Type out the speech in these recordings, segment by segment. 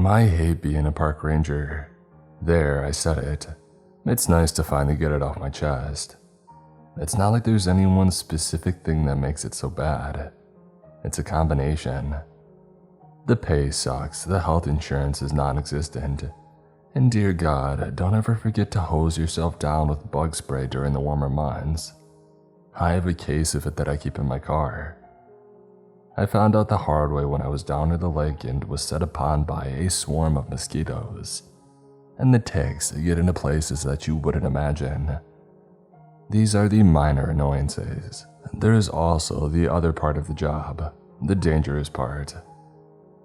I hate being a park ranger. There, I said it. It's nice to finally get it off my chest. It's not like there's any one specific thing that makes it so bad. It's a combination. The pay sucks, the health insurance is non-existent, and dear God, don't ever forget to hose yourself down with bug spray during the warmer months. I have a case of it that I keep in my car. I found out the hard way when I was down at the lake and was set upon by a swarm of mosquitoes, and the ticks get into places that you wouldn't imagine. These are the minor annoyances. There is also the other part of the job, the dangerous part.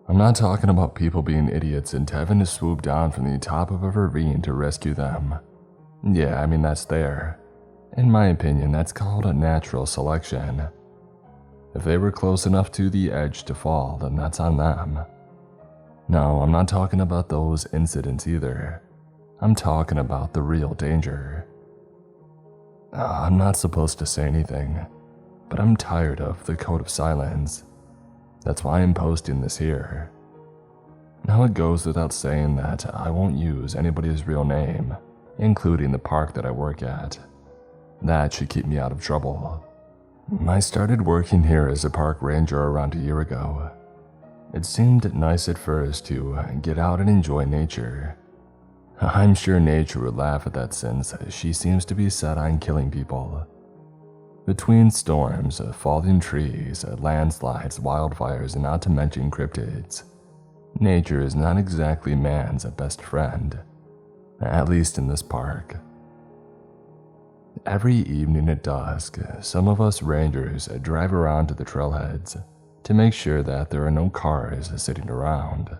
I'm not talking about people being idiots and having to swoop down from the top of a ravine to rescue them. Yeah, I mean that's there. In my opinion, that's called a natural selection. If they were close enough to the edge to fall, then that's on them. No, I'm not talking about those incidents either. I'm talking about the real danger. I'm not supposed to say anything, but I'm tired of the code of silence. That's why I'm posting this here. Now it goes without saying that I won't use anybody's real name, including the park that I work at. That should keep me out of trouble. I started working here as a park ranger around a year ago. It seemed nice at first to get out and enjoy nature. I'm sure nature would laugh at that since she seems to be set on killing people. Between storms, falling trees, landslides, wildfires, and not to mention cryptids, nature is not exactly man's best friend, at least in this park. Every evening at dusk, some of us rangers drive around to the trailheads to make sure that there are no cars sitting around.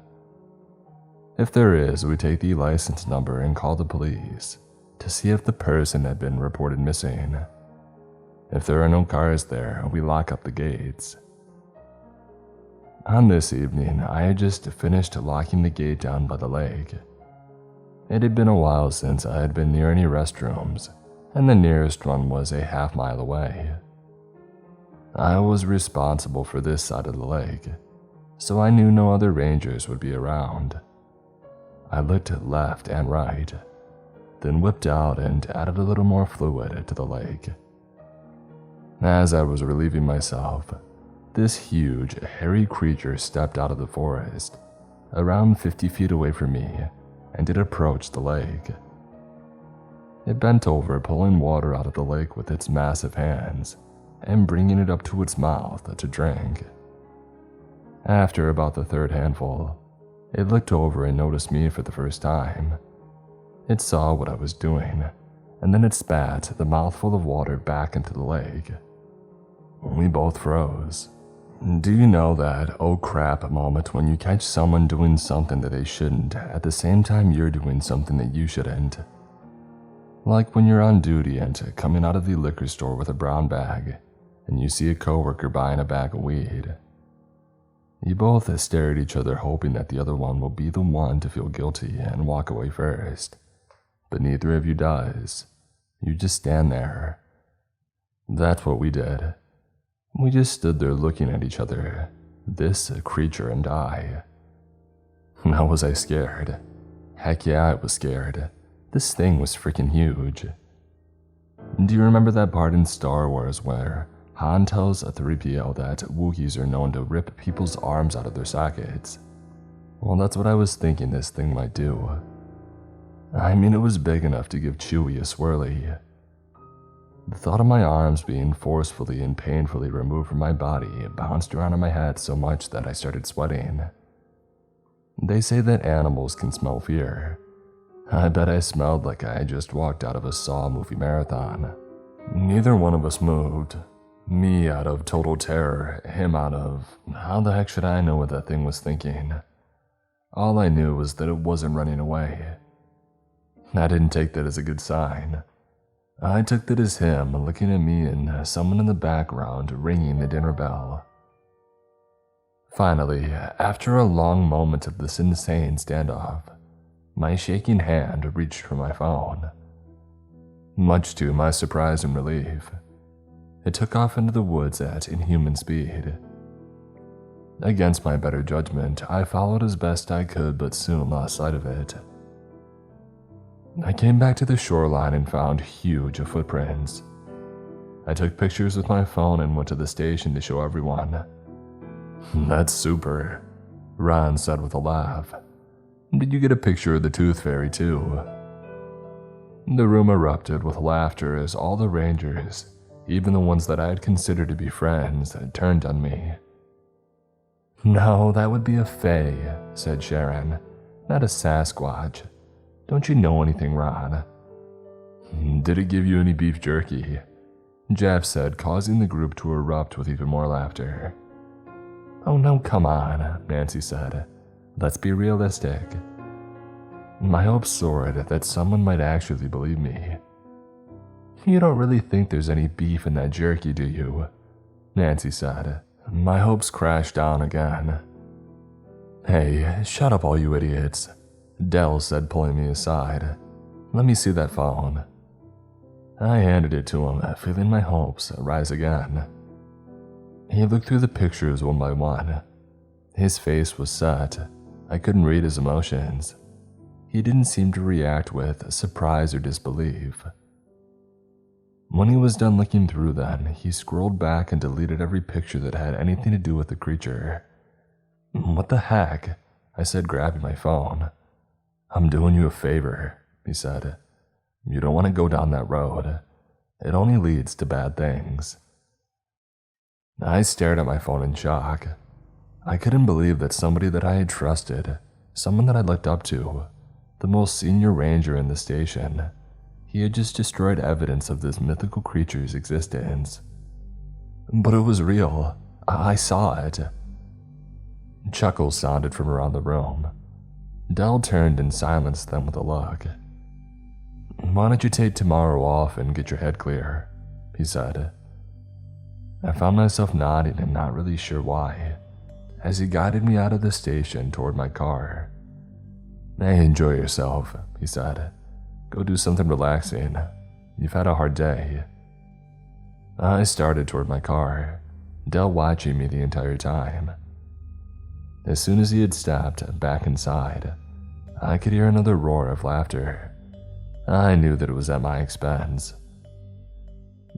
If there is, we take the license number and call the police to see if the person had been reported missing. If there are no cars there, we lock up the gates. On this evening, I had just finished locking the gate down by the lake. It had been a while since I had been near any restrooms, and the nearest one was a half-mile away. I was responsible for this side of the lake, so I knew no other rangers would be around. I looked left and right, then whipped out and added a little more fluid to the lake. As I was relieving myself, this huge, hairy creature stepped out of the forest, around 50 feet away from me, and it approached the lake. It bent over, pulling water out of the lake with its massive hands, and bringing it up to its mouth to drink. After about the third handful, it looked over and noticed me for the first time. It saw what I was doing, and then it spat the mouthful of water back into the lake. We both froze. Do you know that oh crap moment when you catch someone doing something that they shouldn't at the same time you're doing something that you shouldn't? Like when you're on duty and coming out of the liquor store with a brown bag and you see a coworker buying a bag of weed. You both stare at each other hoping that the other one will be the one to feel guilty and walk away first, but neither of you does. You just stand there. That's what we did. We just stood there looking at each other, this creature and I. Now was I scared? Heck yeah, I was scared. This thing was freaking huge. Do you remember that part in Star Wars where Han tells a 3PO that Wookiees are known to rip people's arms out of their sockets? Well, that's what I was thinking this thing might do. I mean, it was big enough to give Chewie a swirly. The thought of my arms being forcefully and painfully removed from my body bounced around in my head so much that I started sweating. They say that animals can smell fear. I bet I smelled like I had just walked out of a Saw movie marathon. Neither one of us moved. Me out of total terror, him out of, how the heck should I know what that thing was thinking? All I knew was that it wasn't running away. I didn't take that as a good sign. I took that as him looking at me and someone in the background ringing the dinner bell. Finally, after a long moment of this insane standoff, my shaking hand reached for my phone. Much to my surprise and relief, it took off into the woods at inhuman speed. Against my better judgment, I followed as best I could but soon lost sight of it. I came back to the shoreline and found huge footprints. I took pictures with my phone and went to the station to show everyone. "That's super," Ron said with a laugh. "Did you get a picture of the Tooth Fairy too?" The room erupted with laughter as all the rangers, even the ones that I had considered to be friends, turned on me. "No, that would be a fae," said Sharon, "not a Sasquatch. Don't you know anything, Ron?" "Did it give you any beef jerky?" Jeff said, causing the group to erupt with even more laughter. "Oh no, come on," Nancy said. "Let's be realistic." My hopes soared that someone might actually believe me. "You don't really think there's any beef in that jerky, do you?" Nancy said. My hopes crashed down again. "Hey, shut up all you idiots," Dell said, pulling me aside. "Let me see that phone." I handed it to him, feeling my hopes rise again. He looked through the pictures one by one. His face was set. I couldn't read his emotions. He didn't seem to react with surprise or disbelief. When he was done looking through them, he scrolled back and deleted every picture that had anything to do with the creature. "What the heck?" I said, grabbing my phone. "I'm doing you a favor," he said. "You don't want to go down that road. It only leads to bad things." I stared at my phone in shock. I couldn't believe that somebody that I had trusted, someone that I looked up to, the most senior ranger in the station, he had just destroyed evidence of this mythical creature's existence. But it was real. I saw it. Chuckles sounded from around the room. Dell turned and silenced them with a look. "Why don't you take tomorrow off and get your head clear?" he said. I found myself nodding and not really sure why, as he guided me out of the station toward my car. "Hey, enjoy yourself," he said. "Go do something relaxing. You've had a hard day." I started toward my car, Dell watching me the entire time. As soon as he had stepped back inside, I could hear another roar of laughter. I knew that it was at my expense.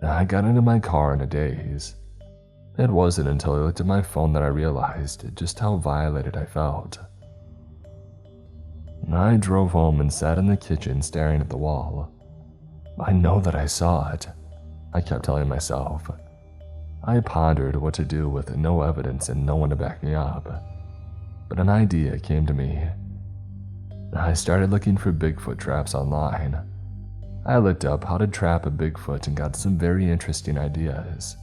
I got into my car in a daze. It wasn't until I looked at my phone that I realized just how violated I felt. I drove home and sat in the kitchen staring at the wall. I know that I saw it, I kept telling myself. I pondered what to do with no evidence and no one to back me up. But an idea came to me. I started looking for Bigfoot traps online. I looked up how to trap a Bigfoot and got some very interesting ideas.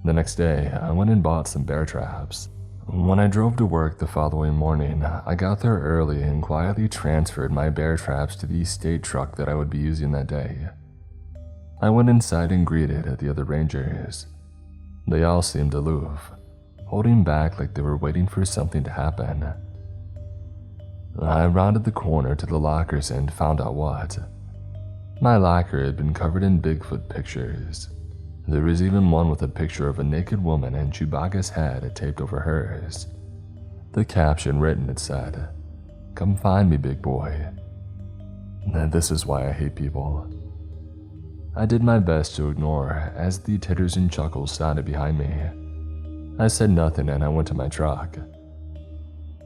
The next day, I went and bought some bear traps. When I drove to work the following morning, I got there early and quietly transferred my bear traps to the estate truck that I would be using that day. I went inside and greeted the other rangers. They all seemed aloof, holding back like they were waiting for something to happen. I rounded the corner to the lockers and found out what. My locker had been covered in Bigfoot pictures. There was even one with a picture of a naked woman and Chewbacca's head taped over hers. The caption written had said, "Come find me, big boy." And this is why I hate people. I did my best to ignore as the titters and chuckles sounded behind me. I said nothing and I went to my truck.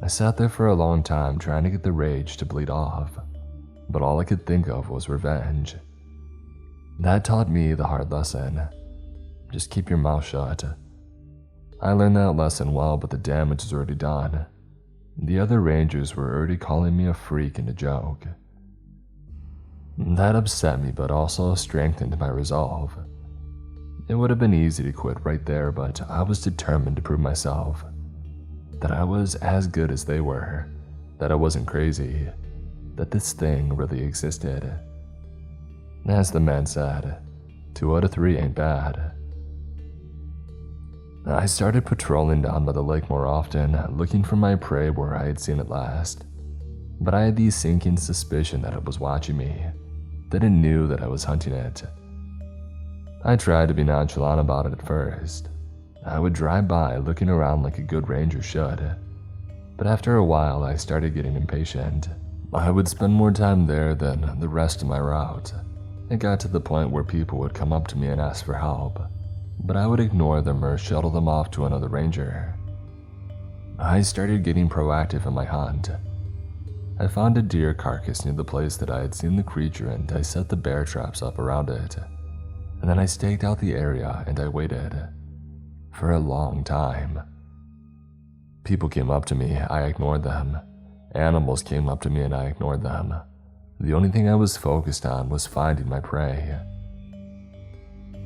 I sat there for a long time trying to get the rage to bleed off, but all I could think of was revenge. That taught me the hard lesson. Just keep your mouth shut. I learned that lesson well, but the damage was already done. The other rangers were already calling me a freak and a joke. That upset me, but also strengthened my resolve. It would have been easy to quit right there, but I was determined to prove myself. That I was as good as they were. That I wasn't crazy. That this thing really existed. As the man said, 2 out of 3 ain't bad. I started patrolling down by the lake more often, looking for my prey where I had seen it last. But I had the sinking suspicion that it was watching me, that it knew that I was hunting it. I tried to be nonchalant about it at first. I would drive by looking around like a good ranger should, but after a while I started getting impatient. I would spend more time there than the rest of my route. It got to the point where people would come up to me and ask for help, but I would ignore them or shuttle them off to another ranger. I started getting proactive in my hunt. I found a deer carcass near the place that I had seen the creature and I set the bear traps up around it. And then I staked out the area and I waited. For a long time. People came up to me, I ignored them. Animals came up to me and I ignored them. The only thing I was focused on was finding my prey.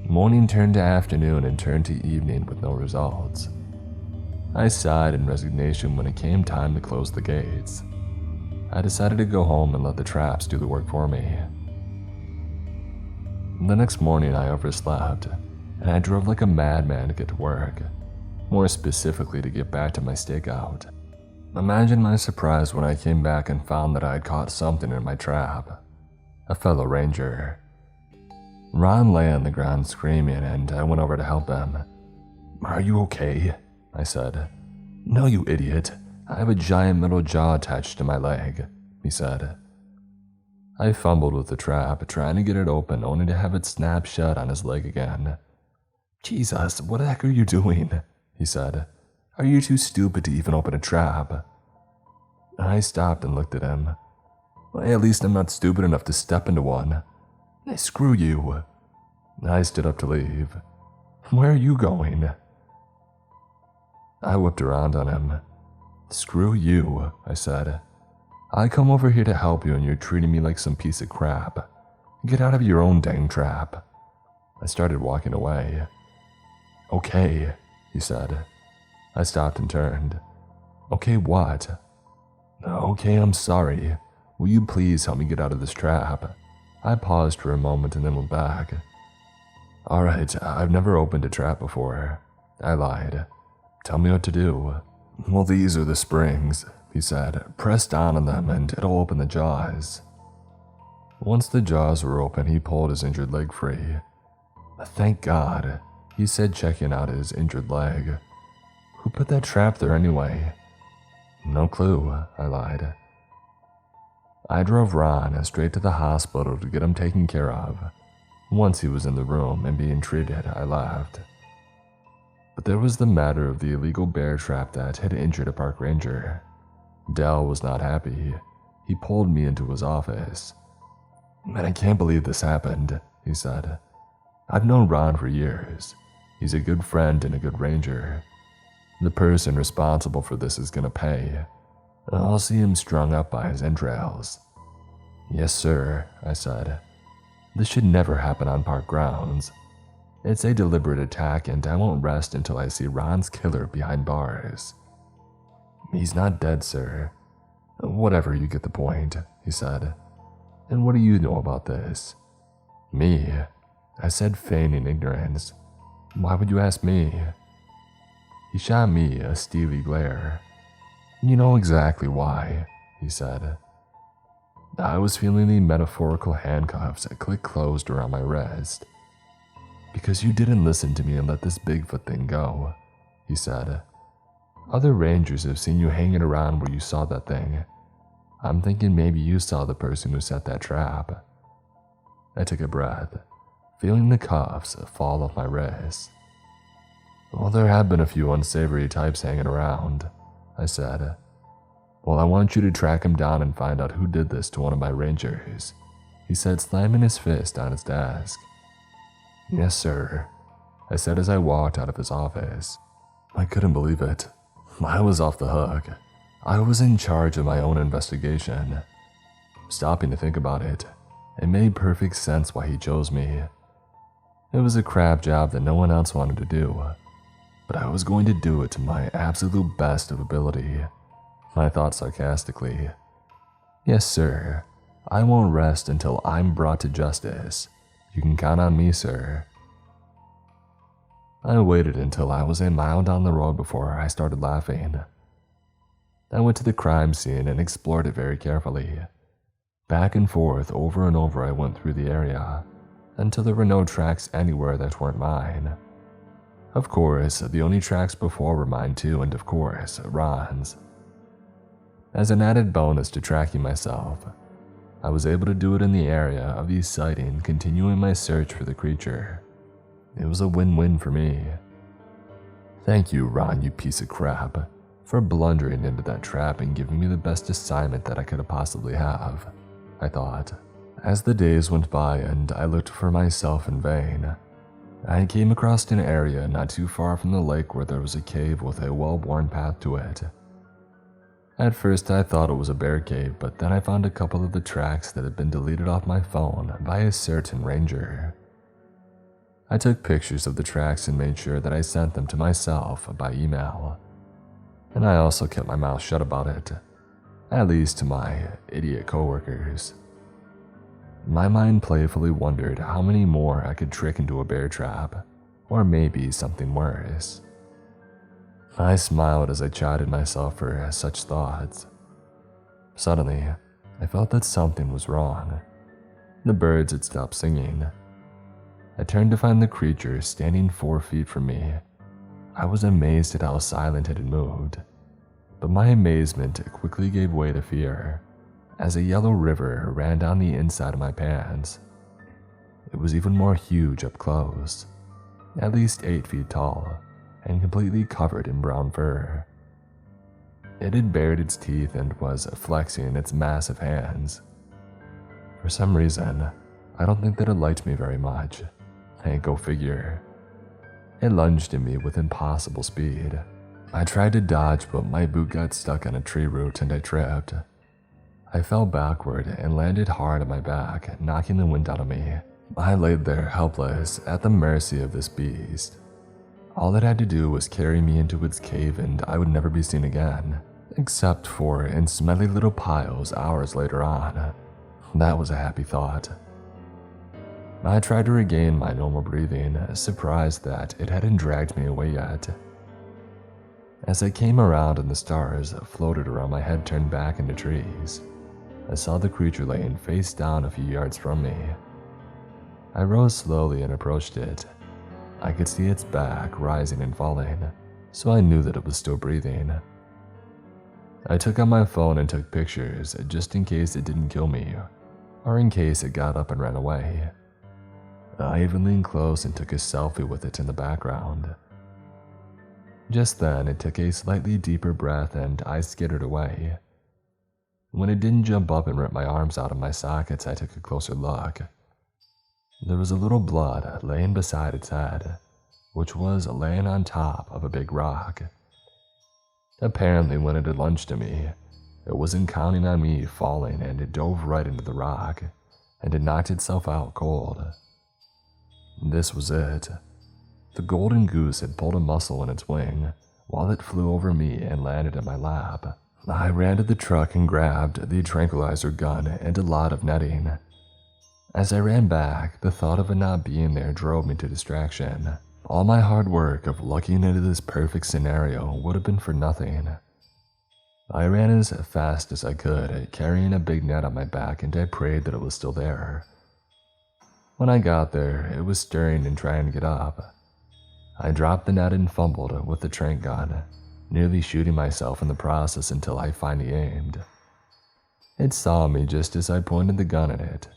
Morning turned to afternoon and turned to evening with no results. I sighed in resignation when it came time to close the gates. I decided to go home and let the traps do the work for me. The next morning I overslept, and I drove like a madman to get to work, more specifically to get back to my stakeout. Imagine my surprise when I came back and found that I had caught something in my trap. A fellow ranger. Ron lay on the ground screaming and I went over to help him. "Are you okay?" I said. "No, you idiot. I have a giant metal jaw attached to my leg," he said. I fumbled with the trap, trying to get it open, only to have it snap shut on his leg again. "Jesus, what the heck are you doing?" he said. "Are you too stupid to even open a trap?" I stopped and looked at him. "Well, at least I'm not stupid enough to step into one." "Hey, screw you." I stood up to leave. "Where are you going?" I whipped around on him. "Screw you," I said. "I come over here to help you and you're treating me like some piece of crap. Get out of your own dang trap." I started walking away. "Okay," he said. I stopped and turned. "Okay, what?" "Okay, I'm sorry. Will you please help me get out of this trap?" I paused for a moment and then went back. "Alright, I've never opened a trap before," I lied. "Tell me what to do." "Well, these are the springs," he said. "Press down on them and it'll open the jaws." Once the jaws were open, he pulled his injured leg free. "Thank God," he said, checking out his injured leg. "Who put that trap there anyway?" "No clue," I lied. I drove Ron straight to the hospital to get him taken care of. Once he was in the room and being treated, I laughed. But there was the matter of the illegal bear trap that had injured a park ranger. Dell was not happy. He pulled me into his office. "Man, I can't believe this happened," he said. "I've known Ron for years. He's a good friend and a good ranger. The person responsible for this is gonna pay. I'll see him strung up by his entrails." "Yes, sir," I said. "This should never happen on park grounds. It's a deliberate attack and I won't rest until I see Ron's killer behind bars." "He's not dead, sir." "Whatever, you get the point," he said. "And what do you know about this?" "Me?" I said, feigning ignorance. "Why would you ask me?" He shot me a steely glare. "You know exactly why," he said. I was feeling the metaphorical handcuffs click closed around my wrist. "Because you didn't listen to me and let this Bigfoot thing go," he said. "Other rangers have seen you hanging around where you saw that thing. I'm thinking maybe you saw the person who set that trap." I took a breath, feeling the cuffs fall off my wrist. "Well, there have been a few unsavory types hanging around," I said. "Well, I want you to track him down and find out who did this to one of my rangers," he said, slamming his fist on his desk. "Yes, sir," I said as I walked out of his office. I couldn't believe it. I was off the hook. I was in charge of my own investigation. Stopping to think about it, it made perfect sense why he chose me. It was a crap job that no one else wanted to do, but I was going to do it to my absolute best of ability. I thought sarcastically. "Yes, sir. I won't rest until I'm brought to justice. You can count on me, sir." I waited until I was a mile down the road before I started laughing. I went to the crime scene and explored it very carefully. Back and forth, over and over, I went through the area, until there were no tracks anywhere that weren't mine. Of course, the only tracks before were mine too, and of course, Ron's. As an added bonus to tracking myself, I was able to do it in the area of the sighting, continuing my search for the creature. It was a win-win for me. Thank you, Ron, you piece of crap, for blundering into that trap and giving me the best assignment that I could possibly have, I thought. As the days went by and I looked for myself in vain, I came across an area not too far from the lake where there was a cave with a well-worn path to it. At first I thought it was a bear cave, but then I found a couple of the tracks that had been deleted off my phone by a certain ranger. I took pictures of the tracks and made sure that I sent them to myself by email. And I also kept my mouth shut about it, at least to my idiot coworkers. My mind playfully wondered how many more I could trick into a bear trap, or maybe something worse. I smiled as I chided myself for such thoughts. Suddenly, I felt that something was wrong. The birds had stopped singing. I turned to find the creature standing 4 feet from me. I was amazed at how silent it had moved, but my amazement quickly gave way to fear as a yellow river ran down the inside of my pants. It was even more huge up close, at least 8 feet tall, and completely covered in brown fur. It had bared its teeth and was flexing its massive hands. For some reason, I don't think that it liked me very much. Go figure. It lunged at me with impossible speed. I tried to dodge, but my boot got stuck on a tree root and I tripped. I fell backward and landed hard on my back, knocking the wind out of me. I laid there helpless at the mercy of this beast. All it had to do was carry me into its cave and I would never be seen again, except for in smelly little piles hours later on. That was a happy thought. I tried to regain my normal breathing, surprised that it hadn't dragged me away yet. As I came around and the stars floated around my head turned back into trees, I saw the creature laying face down a few yards from me. I rose slowly and approached it. I could see its back rising and falling, so I knew that it was still breathing. I took out my phone and took pictures just in case it didn't kill me, or in case it got up and ran away. I even leaned close and took a selfie with it in the background. Just then, it took a slightly deeper breath and I skittered away. When it didn't jump up and rip my arms out of my sockets, I took a closer look. There was a little blood laying beside its head, which was laying on top of a big rock. Apparently, when it had lunged at me, it wasn't counting on me falling and it dove right into the rock, and it knocked itself out cold. This was it. The golden goose had pulled a muscle in its wing while it flew over me and landed in my lap. I ran to the truck and grabbed the tranquilizer gun and a lot of netting. As I ran back, the thought of it not being there drove me to distraction. All my hard work of looking into this perfect scenario would have been for nothing. I ran as fast as I could, carrying a big net on my back, and I prayed that it was still there. When I got there, it was stirring and trying to get up. I dropped the net and fumbled with the tranq gun, nearly shooting myself in the process until I finally aimed. It saw me just as I pointed the gun at it.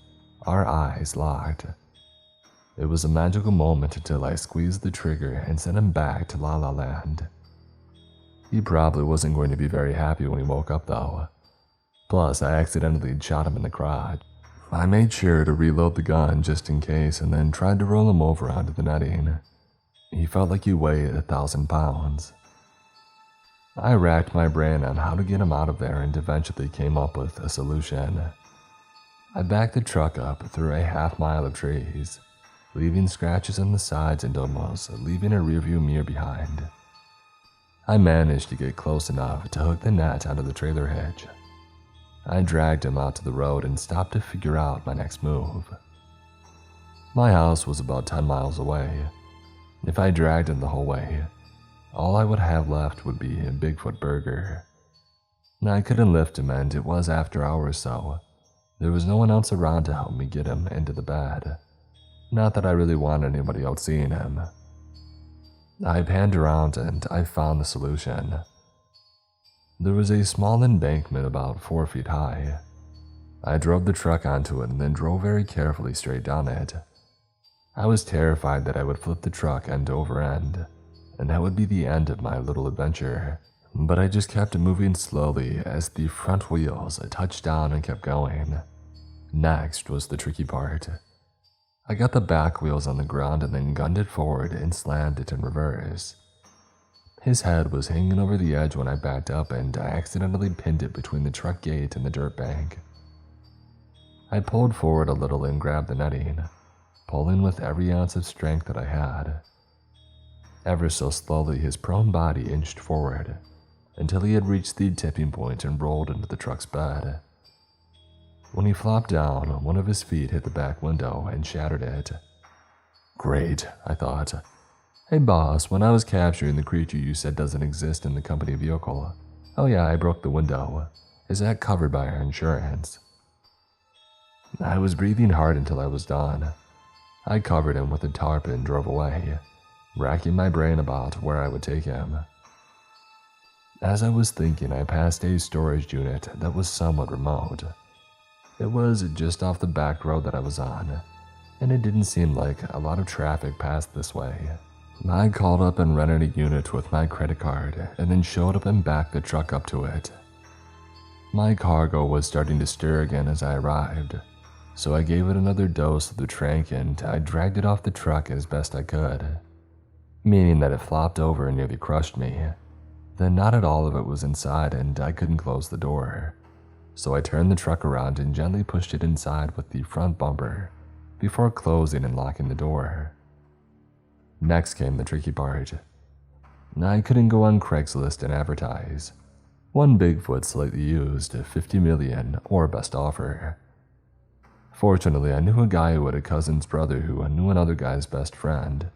Our eyes locked. It was a magical moment until I squeezed the trigger and sent him back to La La Land. He probably wasn't going to be very happy when he woke up though. Plus, I accidentally shot him in the crotch. I made sure to reload the gun just in case and then tried to roll him over onto the netting. He felt like he weighed 1,000 pounds. I racked my brain on how to get him out of there and eventually came up with a solution. I backed the truck up through a half-mile of trees, leaving scratches on the sides and almost leaving a rearview mirror behind. I managed to get close enough to hook the net onto the trailer hitch. I dragged him out to the road and stopped to figure out my next move. My house was about 10 miles away. If I dragged him the whole way, all I would have left would be a Bigfoot burger. I couldn't lift him and it was after hours, so there was no one else around to help me get him into the bed. Not that I really wanted anybody else seeing him. I panned around and I found the solution. There was a small embankment about 4 feet high. I drove the truck onto it and then drove very carefully straight down it. I was terrified that I would flip the truck end over end, and that would be the end of my little adventure. But I just kept moving slowly as the front wheels touched down and kept going. Next was the tricky part. I got the back wheels on the ground and then gunned it forward and slammed it in reverse. His head was hanging over the edge when I backed up and I accidentally pinned it between the truck gate and the dirt bank. I pulled forward a little and grabbed the netting, pulling with every ounce of strength that I had. Ever so slowly, his prone body inched forward until he had reached the tipping point and rolled into the truck's bed. When he flopped down, one of his feet hit the back window and shattered it. Great, I thought. Hey boss, when I was capturing the creature you said doesn't exist in the company vehicle, oh yeah, I broke the window. Is that covered by our insurance? I was breathing hard until I was done. I covered him with a tarp and drove away, racking my brain about where I would take him. As I was thinking, I passed a storage unit that was somewhat remote. It was just off the back road that I was on, and it didn't seem like a lot of traffic passed this way. I called up and rented a unit with my credit card and then showed up and backed the truck up to it. My cargo was starting to stir again as I arrived, so I gave it another dose of the trank and I dragged it off the truck as best I could, meaning that it flopped over and nearly crushed me. Then not at all of it was inside and I couldn't close the door, so I turned the truck around and gently pushed it inside with the front bumper before closing and locking the door. Next came the tricky part. I couldn't go on Craigslist and advertise. One Bigfoot slightly used, 50 million, or best offer. Fortunately, I knew a guy who had a cousin's brother who knew another guy's best friend,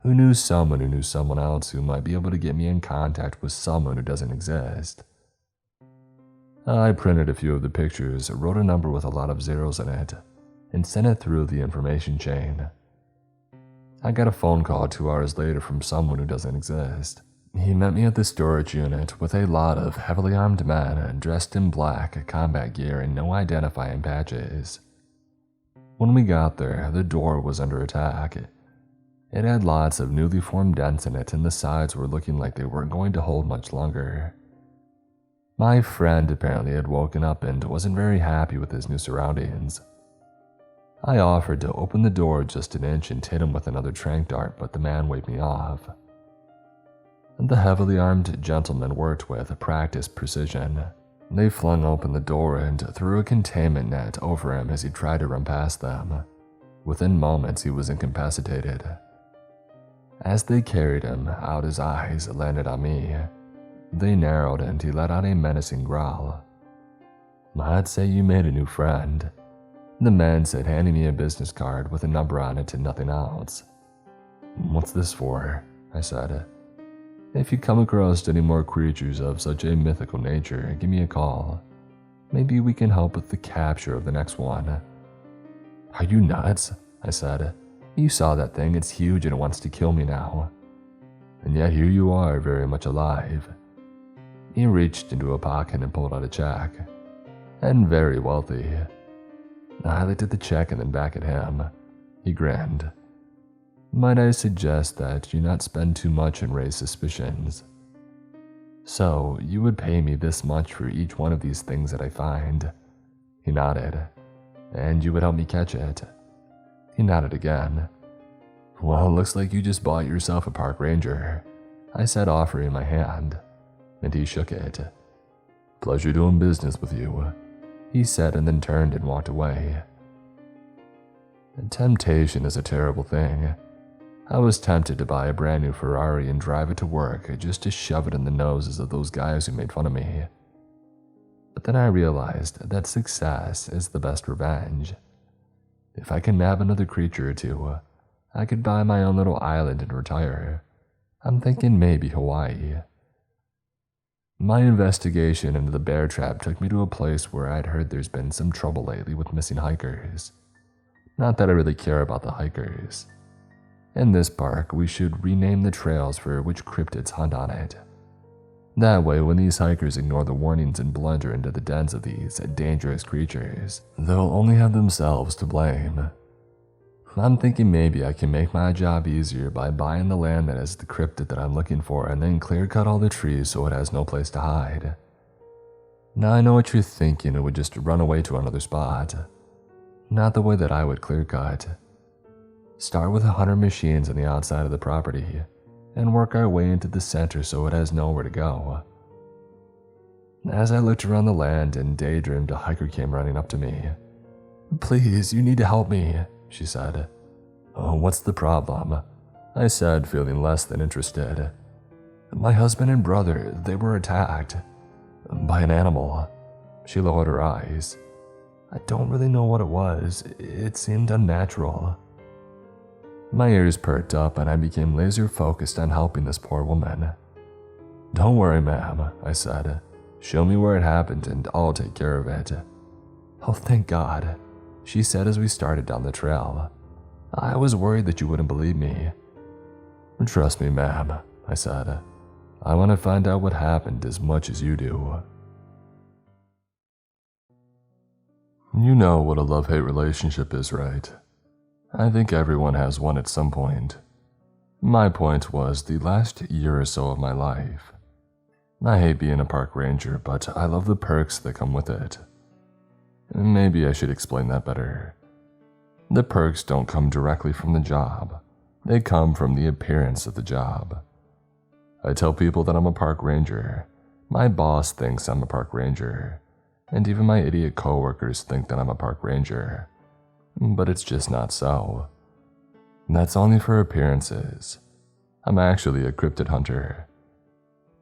who knew someone else who might be able to get me in contact with someone who doesn't exist. I printed a few of the pictures, wrote a number with a lot of zeros in it, and sent it through the information chain. I got a phone call 2 hours later from someone who doesn't exist. He met me at the storage unit with a lot of heavily armed men dressed in black combat gear and no identifying badges. When we got there, the door was under attack. It had lots of newly formed dents in it and the sides were looking like they weren't going to hold much longer. My friend apparently had woken up and wasn't very happy with his new surroundings. I offered to open the door just an inch and hit him with another trank dart, but the man waved me off. The heavily armed gentleman worked with practiced precision. They flung open the door and threw a containment net over him as he tried to run past them. Within moments, he was incapacitated. As they carried him out, his eyes landed on me. They narrowed and he let out a menacing growl. "I'd say you made a new friend," the man said, handing me a business card with a number on it and nothing else. "What's this for?" I said. "If you come across any more creatures of such a mythical nature, give me a call. Maybe we can help with the capture of the next one." "Are you nuts?" I said. "You saw that thing, it's huge and it wants to kill me now. And yet here you are, very much alive." He reached into a pocket and pulled out a check. "And very wealthy." I looked at the check and then back at him. He grinned. "Might I suggest that you not spend too much and raise suspicions? So, you would pay me this much for each one of these things that I find?" He nodded. "And you would help me catch it?" He nodded again. "Well, looks like you just bought yourself a park ranger," I said, offering my hand, and he shook it. "Pleasure doing business with you," he said, and then turned and walked away. Temptation is a terrible thing. I was tempted to buy a brand new Ferrari and drive it to work just to shove it in the noses of those guys who made fun of me. But then I realized that success is the best revenge. If I can nab another creature or two, I could buy my own little island and retire. I'm thinking maybe Hawaii. My investigation into the bear trap took me to a place where I'd heard there's been some trouble lately with missing hikers. Not that I really care about the hikers. In this park, we should rename the trails for which cryptids hunt on it. That way, when these hikers ignore the warnings and blunder into the dens of these dangerous creatures, they'll only have themselves to blame. I'm thinking maybe I can make my job easier by buying the land that has the cryptid that I'm looking for and then clear cut all the trees so it has no place to hide. Now I know what you're thinking, it would just run away to another spot. Not the way that I would clear cut. Start with 100 machines on the outside of the property and work our way into the center so it has nowhere to go. As I looked around the land and daydreamed, a hiker came running up to me. "Please, you need to help me," she said. "Oh, what's the problem?" I said, feeling less than interested. "My husband and brother, they were attacked by an animal." She lowered her eyes. "I don't really know what it was. It seemed unnatural." My ears perked up and I became laser focused on helping this poor woman. "Don't worry, ma'am," I said. "Show me where it happened and I'll take care of it." "Oh, thank God," she said as we started down the trail. "I was worried that you wouldn't believe me." "Trust me, ma'am," I said. "I want to find out what happened as much as you do." You know what a love-hate relationship is, right? I think everyone has one at some point. My point was the last year or so of my life. I hate being a park ranger, but I love the perks that come with it. Maybe I should explain that better. The perks don't come directly from the job. They come from the appearance of the job. I tell people that I'm a park ranger. My boss thinks I'm a park ranger. And even my idiot coworkers think that I'm a park ranger. But it's just not so. That's only for appearances. I'm actually a cryptid hunter.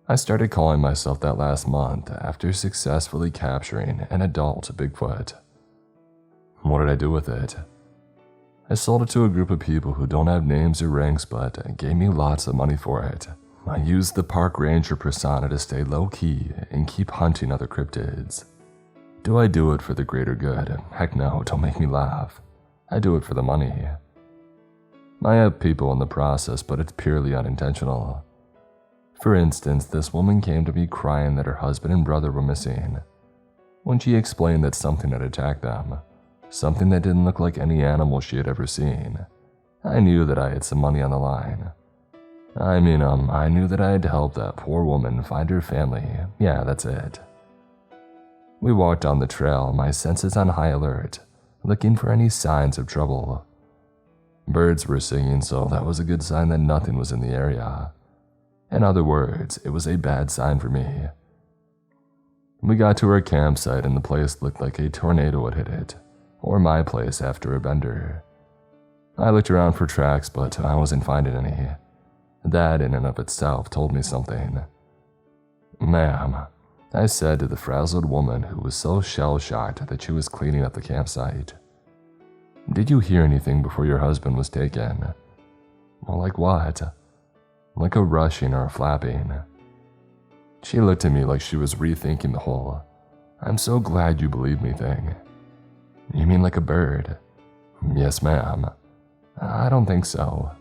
I started calling myself that last month after successfully capturing an adult Bigfoot. What did I do with it? I sold it to a group of people who don't have names or ranks but gave me lots of money for it. I used the park ranger persona to stay low-key and keep hunting other cryptids. Do I do it for the greater good? Heck no, don't make me laugh. I do it for the money. I help people in the process, but it's purely unintentional. For instance, this woman came to me crying that her husband and brother were missing. When she explained that something had attacked them, something that didn't look like any animal she had ever seen, I knew that I had some money on the line. I knew that I had to help that poor woman find her family. Yeah, that's it. We walked down the trail, my senses on high alert, looking for any signs of trouble. Birds were singing, so that was a good sign that nothing was in the area. In other words, it was a bad sign for me. We got to our campsite and the place looked like a tornado had hit it, or my place after a bender. I looked around for tracks, but I wasn't finding any. That in and of itself told me something. "Ma'am," I said to the frazzled woman who was so shell-shocked that she was cleaning up the campsite. "Did you hear anything before your husband was taken?" "Well, like what?" "Like a rushing or a flapping." She looked at me like she was rethinking the whole "I'm so glad you believe me" thing. "You mean like a bird?" "Yes, ma'am." "I don't think so."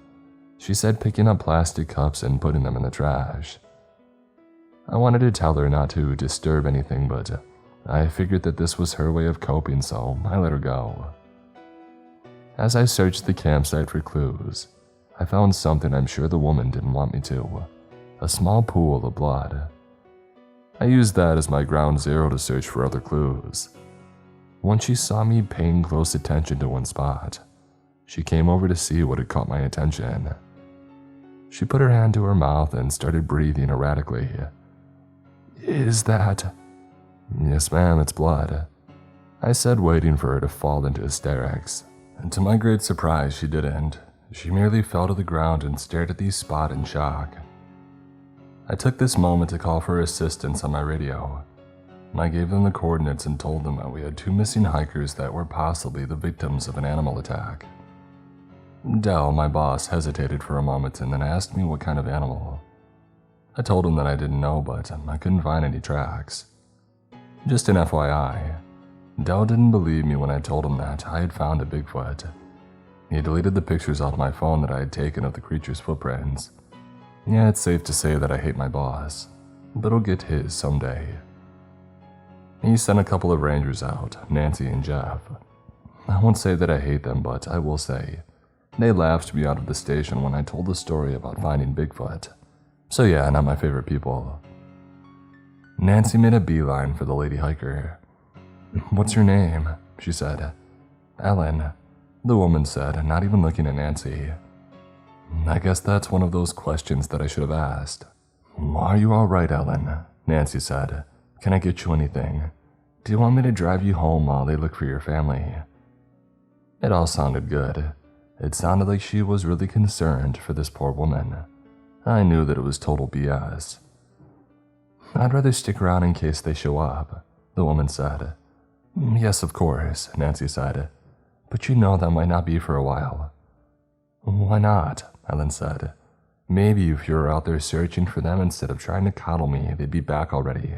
She said, picking up plastic cups and putting them in the trash. I wanted to tell her not to disturb anything, but I figured that this was her way of coping, so I let her go. As I searched the campsite for clues, I found something I'm sure the woman didn't want me to: a small pool of blood. I used that as my ground zero to search for other clues. Once she saw me paying close attention to one spot, she came over to see what had caught my attention. She put her hand to her mouth and started breathing erratically. "Is that—" "Yes, ma'am, it's blood," I said, waiting for her to fall into hysterics. And to my great surprise, she didn't. She merely fell to the ground and stared at the spot in shock. I took this moment to call for assistance on my radio. I gave them the coordinates and told them that we had 2 missing hikers that were possibly the victims of an animal attack. Dell, my boss, hesitated for a moment and then asked me what kind of animal. I told him that I didn't know, but I couldn't find any tracks. Just an FYI, Dell didn't believe me when I told him that I had found a Bigfoot. He deleted the pictures off my phone that I had taken of the creature's footprints. Yeah, it's safe to say that I hate my boss, but I'll get his someday. He sent a couple of rangers out, Nancy and Jeff. I won't say that I hate them, but I will say they laughed me out of the station when I told the story about finding Bigfoot. So yeah, not my favorite people. Nancy made a beeline for the lady hiker. "What's your name?" she said. "Ellen," the woman said, not even looking at Nancy. I guess that's one of those questions that I should have asked. "Are you all right, Ellen?" Nancy said. "Can I get you anything? Do you want me to drive you home while they look for your family?" It all sounded good. It sounded like she was really concerned for this poor woman. I knew that it was total BS. "I'd rather stick around in case they show up," the woman said. "Yes, of course," Nancy said. "But you know that might not be for a while." "Why not?" Ellen said. "Maybe if you were out there searching for them instead of trying to coddle me, they'd be back already."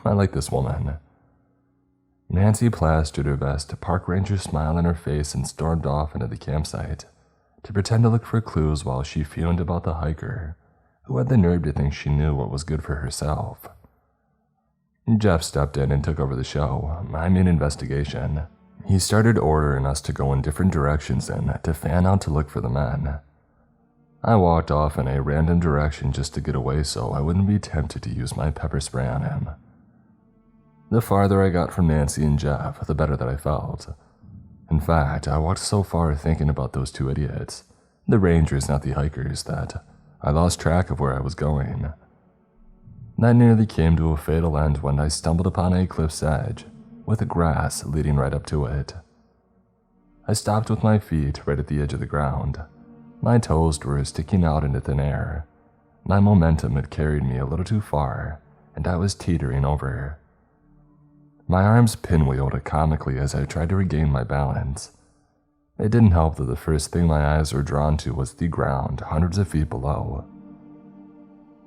I like this woman. Nancy plastered her best park ranger smile on her face and stormed off into the campsite to pretend to look for clues while she fumed about the hiker, who had the nerve to think she knew what was good for herself. Jeff stepped in and took over the show. I mean investigation. He started ordering us to go in different directions and to fan out to look for the men. I walked off in a random direction just to get away so I wouldn't be tempted to use my pepper spray on him. The farther I got from Nancy and Jeff, the better that I felt. In fact, I walked so far thinking about those two idiots, the rangers not the hikers, that I lost track of where I was going. That nearly came to a fatal end when I stumbled upon a cliff's edge, with grass leading right up to it. I stopped with my feet right at the edge of the ground. My toes were sticking out into thin air. My momentum had carried me a little too far, and I was teetering over. My arms pinwheeled comically as I tried to regain my balance. It didn't help that the first thing my eyes were drawn to was the ground hundreds of feet below.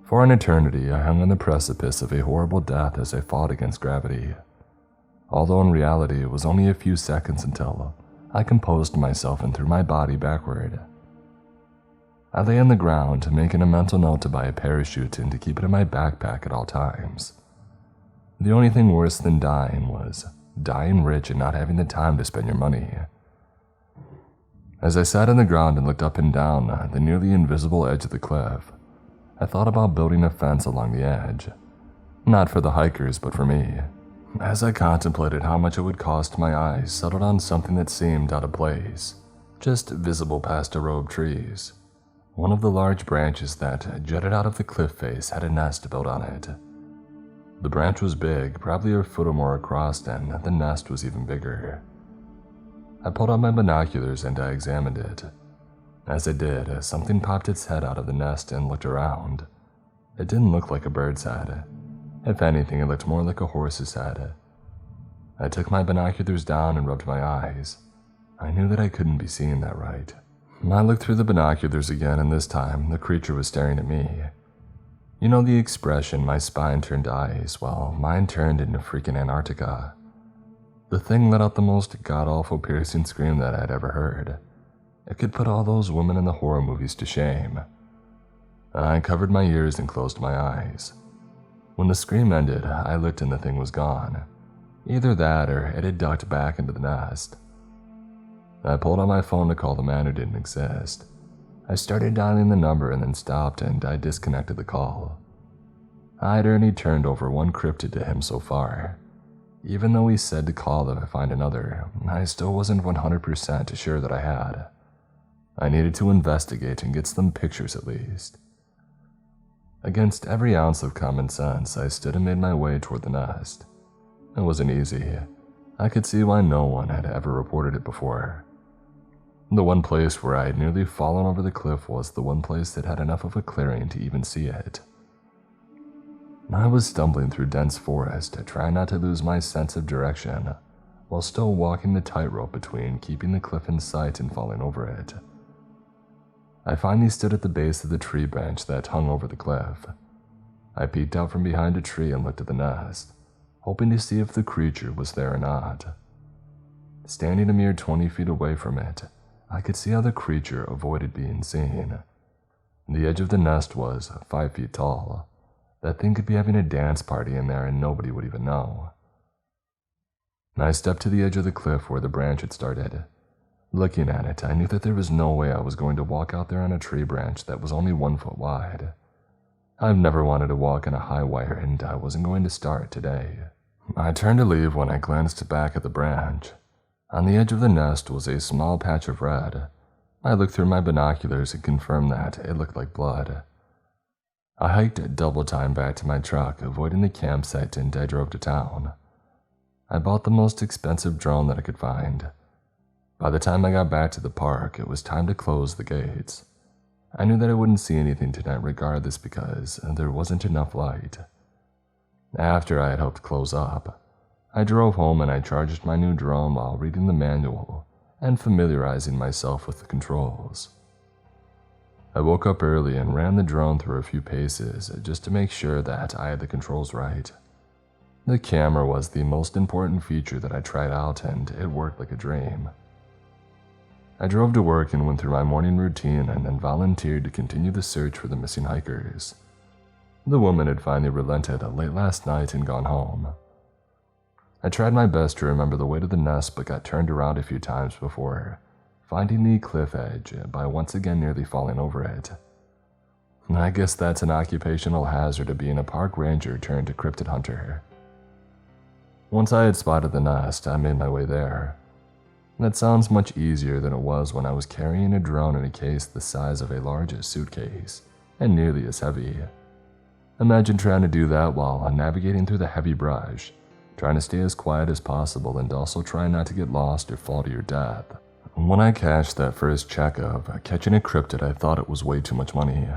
For an eternity, I hung on the precipice of a horrible death as I fought against gravity. Although in reality it was only a few seconds until I composed myself and threw my body backward. I lay on the ground, making a mental note to buy a parachute and to keep it in my backpack at all times. The only thing worse than dying was dying rich and not having the time to spend your money. As I sat on the ground and looked up and down the nearly invisible edge of the cliff, I thought about building a fence along the edge. Not for the hikers, but for me. As I contemplated how much it would cost, my eyes settled on something that seemed out of place, just visible past a row of trees. One of the large branches that jutted out of the cliff face had a nest built on it. The branch was big, probably a foot or more across, and the nest was even bigger. I pulled out my binoculars and I examined it. As I did, something popped its head out of the nest and looked around. It didn't look like a bird's head. If anything, it looked more like a horse's head. I took my binoculars down and rubbed my eyes. I knew that I couldn't be seeing that right. I looked through the binoculars again, and this time the creature was staring at me. You know the expression, my spine turned to ice, well, mine turned into freaking Antarctica. The thing let out the most god-awful piercing scream that I'd ever heard. It could put all those women in the horror movies to shame. I covered my ears and closed my eyes. When the scream ended, I looked and the thing was gone. Either that or it had ducked back into the nest. I pulled out my phone to call the man who didn't exist. I started dialing the number and then stopped and I disconnected the call. I'd already turned over one cryptid to him so far. Even though he said to call if I find another, I still wasn't 100% sure that I had. I needed to investigate and get some pictures at least. Against every ounce of common sense, I stood and made my way toward the nest. It wasn't easy. I could see why no one had ever reported it before. The one place where I had nearly fallen over the cliff was the one place that had enough of a clearing to even see it. I was stumbling through dense forest, trying not to lose my sense of direction, while still walking the tightrope between keeping the cliff in sight and falling over it. I finally stood at the base of the tree branch that hung over the cliff. I peeked out from behind a tree and looked at the nest, hoping to see if the creature was there or not. Standing a mere 20 feet away from it, I could see how the creature avoided being seen. The edge of the nest was 5 feet tall. That thing could be having a dance party in there and nobody would even know. I stepped to the edge of the cliff where the branch had started. Looking at it, I knew that there was no way I was going to walk out there on a tree branch that was only 1 foot wide. I've never wanted to walk on a high wire, and I wasn't going to start today. I turned to leave when I glanced back at the branch. On the edge of the nest was a small patch of red. I looked through my binoculars and confirmed that it looked like blood. I hiked double time back to my truck, avoiding the campsite, and I drove to town. I bought the most expensive drone that I could find. By the time I got back to the park, it was time to close the gates. I knew that I wouldn't see anything tonight regardless because there wasn't enough light. After I had helped close up, I drove home and I charged my new drone while reading the manual and familiarizing myself with the controls. I woke up early and ran the drone through a few paces just to make sure that I had the controls right. The camera was the most important feature that I tried out, and it worked like a dream. I drove to work and went through my morning routine and then volunteered to continue the search for the missing hikers. The woman had finally relented late last night and gone home. I tried my best to remember the way to the nest but got turned around a few times before finding the cliff edge by once again nearly falling over it. I guess that's an occupational hazard of being a park ranger turned cryptid hunter. Once I had spotted the nest, I made my way there. That sounds much easier than it was when I was carrying a drone in a case the size of a large suitcase and nearly as heavy. Imagine trying to do that while navigating through the heavy brush, trying to stay as quiet as possible and also trying not to get lost or fall to your death. When I cashed that first check of catching a cryptid, I thought it was way too much money,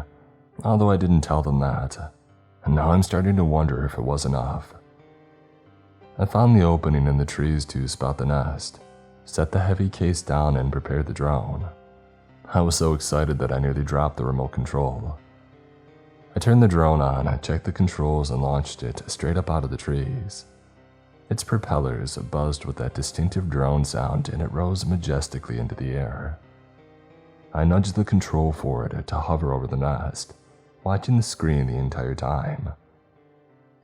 although I didn't tell them that. And now I'm starting to wonder if it was enough. I found the opening in the trees to spout the nest, set the heavy case down, and prepared the drone. I was so excited that I nearly dropped the remote control. I turned the drone on, checked the controls, and launched it straight up out of the trees. Its propellers buzzed with that distinctive drone sound, and it rose majestically into the air. I nudged the control forward to hover over the nest, watching the screen the entire time.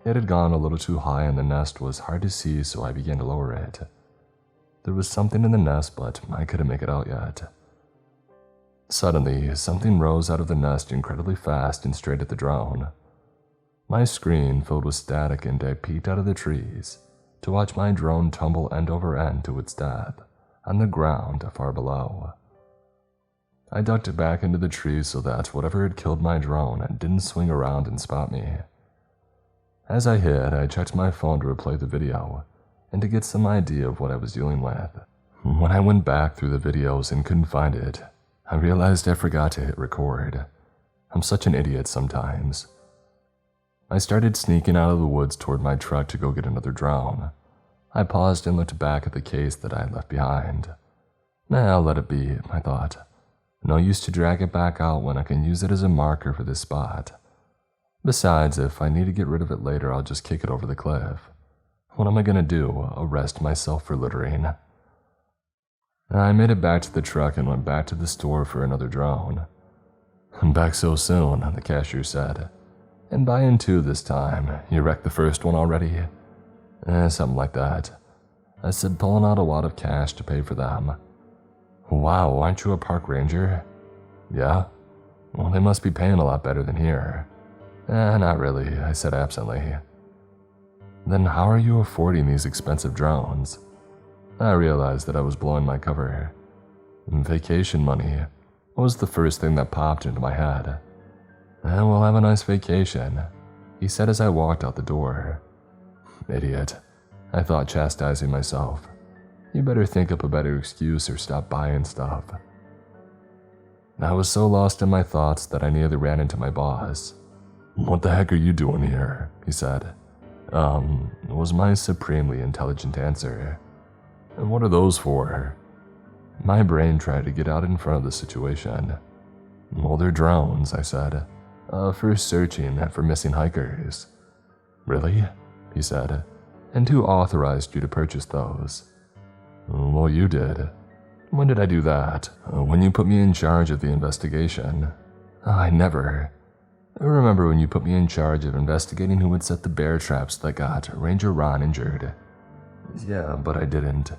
It had gone a little too high and the nest was hard to see, so I began to lower it. There was something in the nest, but I couldn't make it out yet. Suddenly, something rose out of the nest incredibly fast and straight at the drone. My screen filled with static, and I peeked out of the trees to watch my drone tumble end over end to its death on the ground far below. I ducked back into the trees so that whatever had killed my drone didn't swing around and spot me. As I hid, I checked my phone to replay the video and to get some idea of what I was dealing with. When I went back through the videos and couldn't find it, I realized I forgot to hit record. I'm such an idiot sometimes. I started sneaking out of the woods toward my truck to go get another drone. I paused and looked back at the case that I had left behind. I'll let it be, I thought. No use to drag it back out when I can use it as a marker for this spot. Besides, if I need to get rid of it later, I'll just kick it over the cliff. What am I gonna do, arrest myself for littering? I made it back to the truck and went back to the store for another drone. "I'm back so soon," the cashier said. "And buying 2 this time. You wrecked the first one already?" Something like that. I said, pulling out a wad of cash to pay for them. "Wow, aren't you a park ranger?" "Yeah." "Well, they must be paying a lot better than here." Not really," I said absently. "Then how are you affording these expensive drones?" I realized that I was blowing my cover. Vacation money was the first thing that popped into my head. "We'll have a nice vacation," he said as I walked out the door. Idiot, I thought, chastising myself. You better think up a better excuse or stop buying stuff. I was so lost in my thoughts that I nearly ran into my boss. "What the heck are you doing here?" he said. Was my supremely intelligent answer. "And what are those for?" My brain tried to get out in front of the situation. "Well, they're drones," I said. "For searching for missing hikers." "Really?" he said. "And who authorized you to purchase those?" "Well, you did." When did I do that? When you put me in charge of the investigation. I never. I remember when you put me in charge of investigating who would set the bear traps that got Ranger Ron injured. Yeah, but I didn't.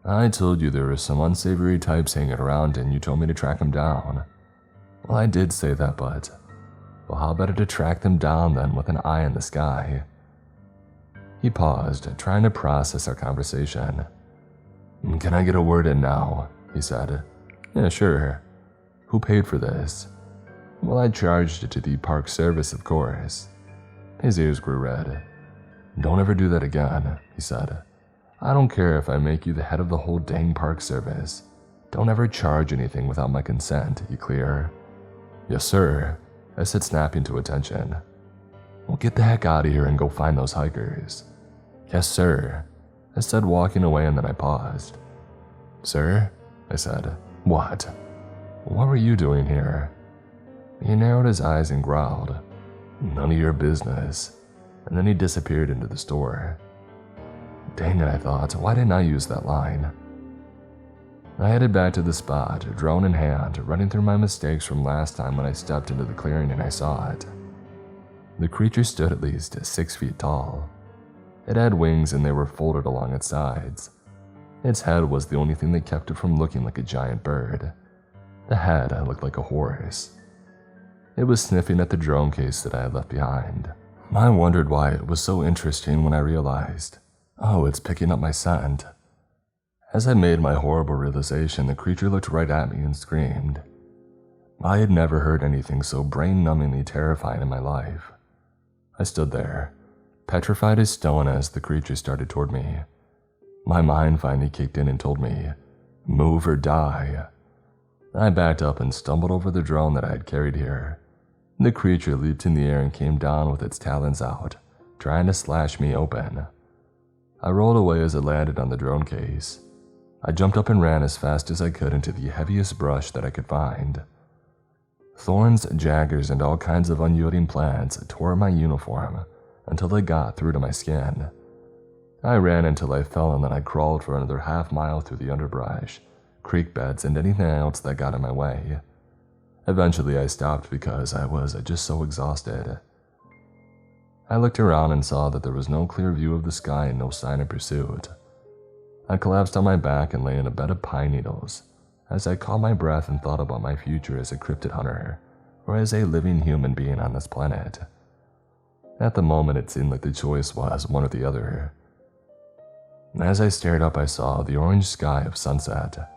I told you there were some unsavory types hanging around and you told me to track them down. Well, I did say that, but... Well, how better to track them down than with an eye in the sky? He paused, trying to process our conversation. Can I get a word in now? He said. Yeah, sure. Who paid for this? Well, I charged it to the park service, of course. His ears grew red. Don't ever do that again, he said. I don't care if I make you the head of the whole dang park service. Don't ever charge anything without my consent, you clear? Yes, sir, I said, snapping to attention. Well, get the heck out of here and go find those hikers. Yes, sir, I said, walking away, and then I paused. Sir? I said. What? What were you doing here? He narrowed his eyes and growled. None of your business. And then he disappeared into the store. Dang it, I thought, why didn't I use that line? I headed back to the spot, drone in hand, running through my mistakes from last time when I stepped into the clearing and I saw it. The creature stood at least 6 feet tall. It had wings and they were folded along its sides. Its head was the only thing that kept it from looking like a giant bird. The head looked like a horse. It was sniffing at the drone case that I had left behind. I wondered why it was so interesting when I realized, oh, it's picking up my scent. As I made my horrible realization, the creature looked right at me and screamed. I had never heard anything so brain-numbingly terrifying in my life. I stood there, petrified as stone as the creature started toward me. My mind finally kicked in and told me, move or die. I backed up and stumbled over the drone that I had carried here. The creature leaped in the air and came down with its talons out, trying to slash me open. I rolled away as it landed on the drone case. I jumped up and ran as fast as I could into the heaviest brush that I could find. Thorns, jaggers, and all kinds of unyielding plants tore my uniform until they got through to my skin. I ran until I fell and then I crawled for another half-mile through the underbrush, creek beds, and anything else that got in my way. Eventually I stopped because I was just so exhausted. I looked around and saw that there was no clear view of the sky and no sign of pursuit. I collapsed on my back and lay in a bed of pine needles as I caught my breath and thought about my future as a cryptid hunter or as a living human being on this planet. At the moment it seemed like the choice was one or the other. As I stared up I saw the orange sky of sunset.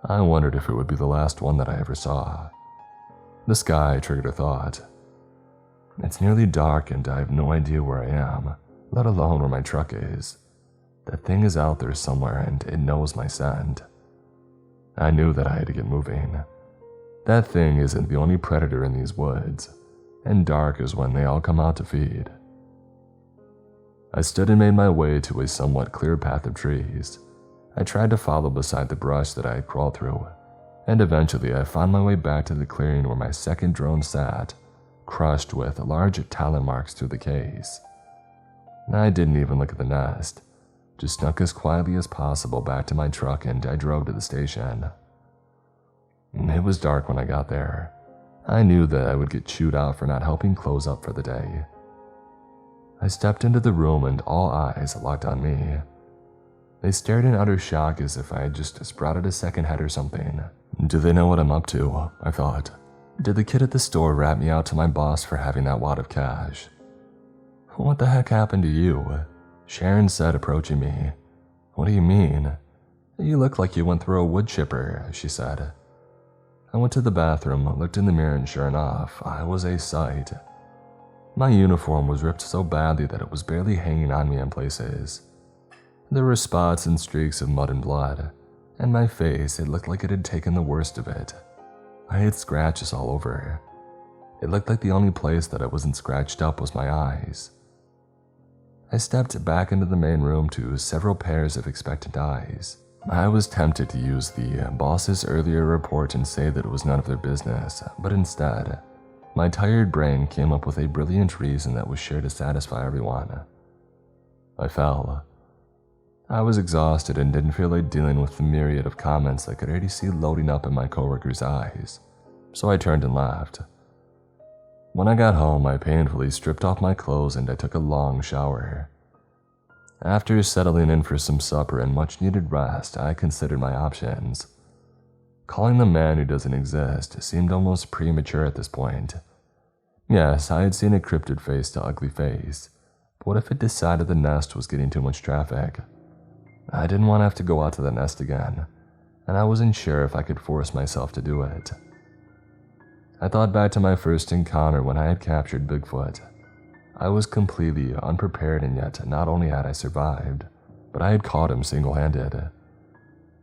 I wondered if it would be the last one that I ever saw. The sky triggered a thought. It's nearly dark and I have no idea where I am, let alone where my truck is. That thing is out there somewhere and it knows my scent. I knew that I had to get moving. That thing isn't the only predator in these woods, and dark is when they all come out to feed. I stood and made my way to a somewhat clear path of trees. I tried to follow beside the brush that I had crawled through, and eventually I found my way back to the clearing where my second drone sat, crushed with large talon marks through the case. I didn't even look at the nest, just snuck as quietly as possible back to my truck and I drove to the station. It was dark when I got there. I knew that I would get chewed out for not helping close up for the day. I stepped into the room and all eyes locked on me. They stared in utter shock as if I had just sprouted a second head or something. Do they know what I'm up to? I thought. Did the kid at the store rat me out to my boss for having that wad of cash? What the heck happened to you? Sharon said, approaching me. What do you mean? You look like you went through a wood chipper, she said. I went to the bathroom, looked in the mirror, and sure enough, I was a sight. My uniform was ripped so badly that it was barely hanging on me in places. There were spots and streaks of mud and blood, and my face, it looked like it had taken the worst of it. I had scratches all over. It looked like the only place that I wasn't scratched up was my eyes. I stepped back into the main room to several pairs of expectant eyes. I was tempted to use the boss's earlier report and say that it was none of their business, but instead, my tired brain came up with a brilliant reason that was sure to satisfy everyone. I fell. I was exhausted and didn't feel like dealing with the myriad of comments I could already see loading up in my coworkers' eyes, so I turned and left. When I got home, I painfully stripped off my clothes and I took a long shower. After settling in for some supper and much needed rest, I considered my options. Calling the man who doesn't exist seemed almost premature at this point. Yes, I had seen a cryptid face to ugly face, but what if it decided the nest was getting too much traffic? I didn't want to have to go out to the nest again, and I wasn't sure if I could force myself to do it. I thought back to my first encounter when I had captured Bigfoot. I was completely unprepared, and yet not only had I survived, but I had caught him single-handed.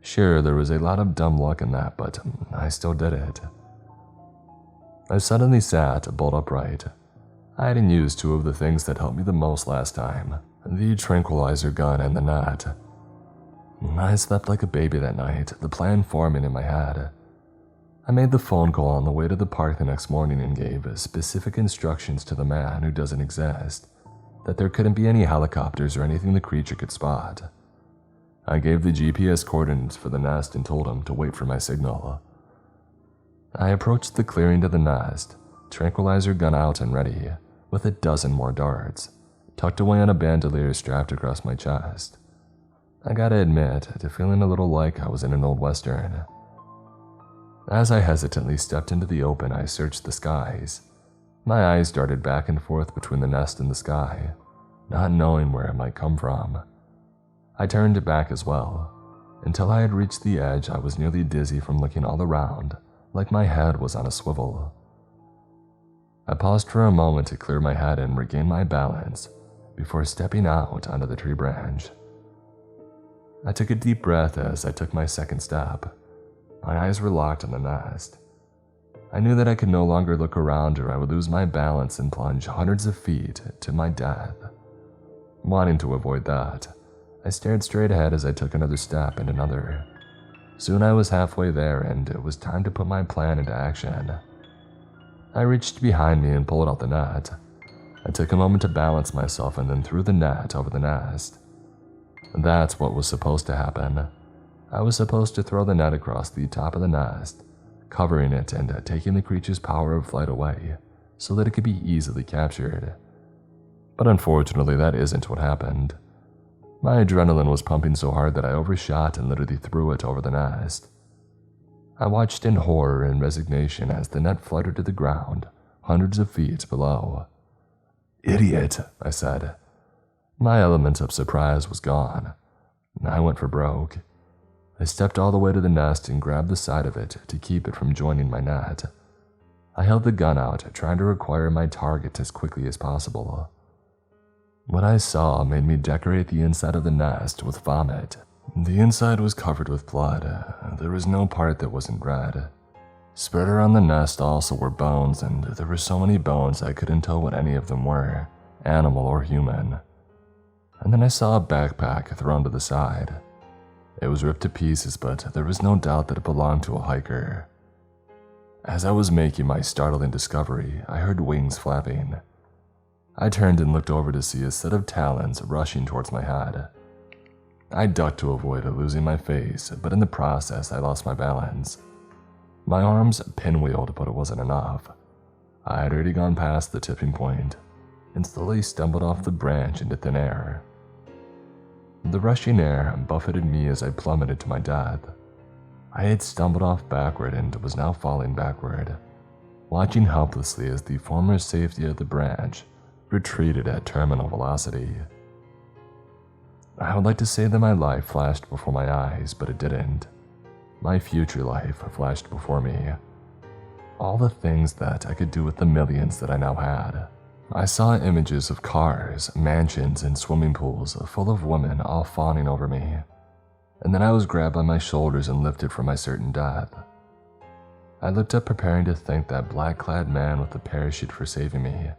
Sure, there was a lot of dumb luck in that, but I still did it. I suddenly sat bolt upright. I hadn't used two of the things that helped me the most last time, the tranquilizer gun and the net. I slept like a baby that night, the plan forming in my head. I made the phone call on the way to the park the next morning and gave specific instructions to the man who doesn't exist, that there couldn't be any helicopters or anything the creature could spot. I gave the GPS coordinates for the nest and told him to wait for my signal. I approached the clearing to the nest, tranquilizer gun out and ready, with a dozen more darts, tucked away on a bandolier strapped across my chest. I gotta admit to feeling a little like I was in an old western. As I hesitantly stepped into the open, I searched the skies. My eyes darted back and forth between the nest and the sky, not knowing where it might come from. I turned back as well. Until I had reached the edge, I was nearly dizzy from looking all around, like my head was on a swivel. I paused for a moment to clear my head and regain my balance before stepping out onto the tree branch. I took a deep breath as I took my second step. My eyes were locked on the nest. I knew that I could no longer look around or I would lose my balance and plunge hundreds of feet to my death. Wanting to avoid that, I stared straight ahead as I took another step and another. Soon I was halfway there and it was time to put my plan into action. I reached behind me and pulled out the net. I took a moment to balance myself and then threw the net over the nest. That's what was supposed to happen. I was supposed to throw the net across the top of the nest, covering it and taking the creature's power of flight away so that it could be easily captured. But unfortunately, that isn't what happened. My adrenaline was pumping so hard that I overshot and literally threw it over the nest. I watched in horror and resignation as the net fluttered to the ground, hundreds of feet below. "Idiot," I said. My element of surprise was gone. I went for broke. I stepped all the way to the nest and grabbed the side of it to keep it from joining my net. I held the gun out, trying to acquire my target as quickly as possible. What I saw made me decorate the inside of the nest with vomit. The inside was covered with blood. There was no part that wasn't red. Spread around the nest also were bones, and there were so many bones I couldn't tell what any of them were, animal or human. And then I saw a backpack thrown to the side. It was ripped to pieces, but there was no doubt that it belonged to a hiker. As I was making my startling discovery, I heard wings flapping. I turned and looked over to see a set of talons rushing towards my head. I ducked to avoid losing my face, but in the process I lost my balance. My arms pinwheeled, but it wasn't enough. I had already gone past the tipping point and slowly stumbled off the branch into thin air. The rushing air buffeted me as I plummeted to my death. I had stumbled off backward and was now falling backward, watching helplessly as the former safety of the branch retreated at terminal velocity. I would like to say that my life flashed before my eyes, but it didn't. My future life flashed before me. All the things that I could do with the millions that I now had. I saw images of cars, mansions, and swimming pools full of women all fawning over me. And then I was grabbed by my shoulders and lifted from my certain death. I looked up preparing to thank that black-clad man with the parachute for saving me,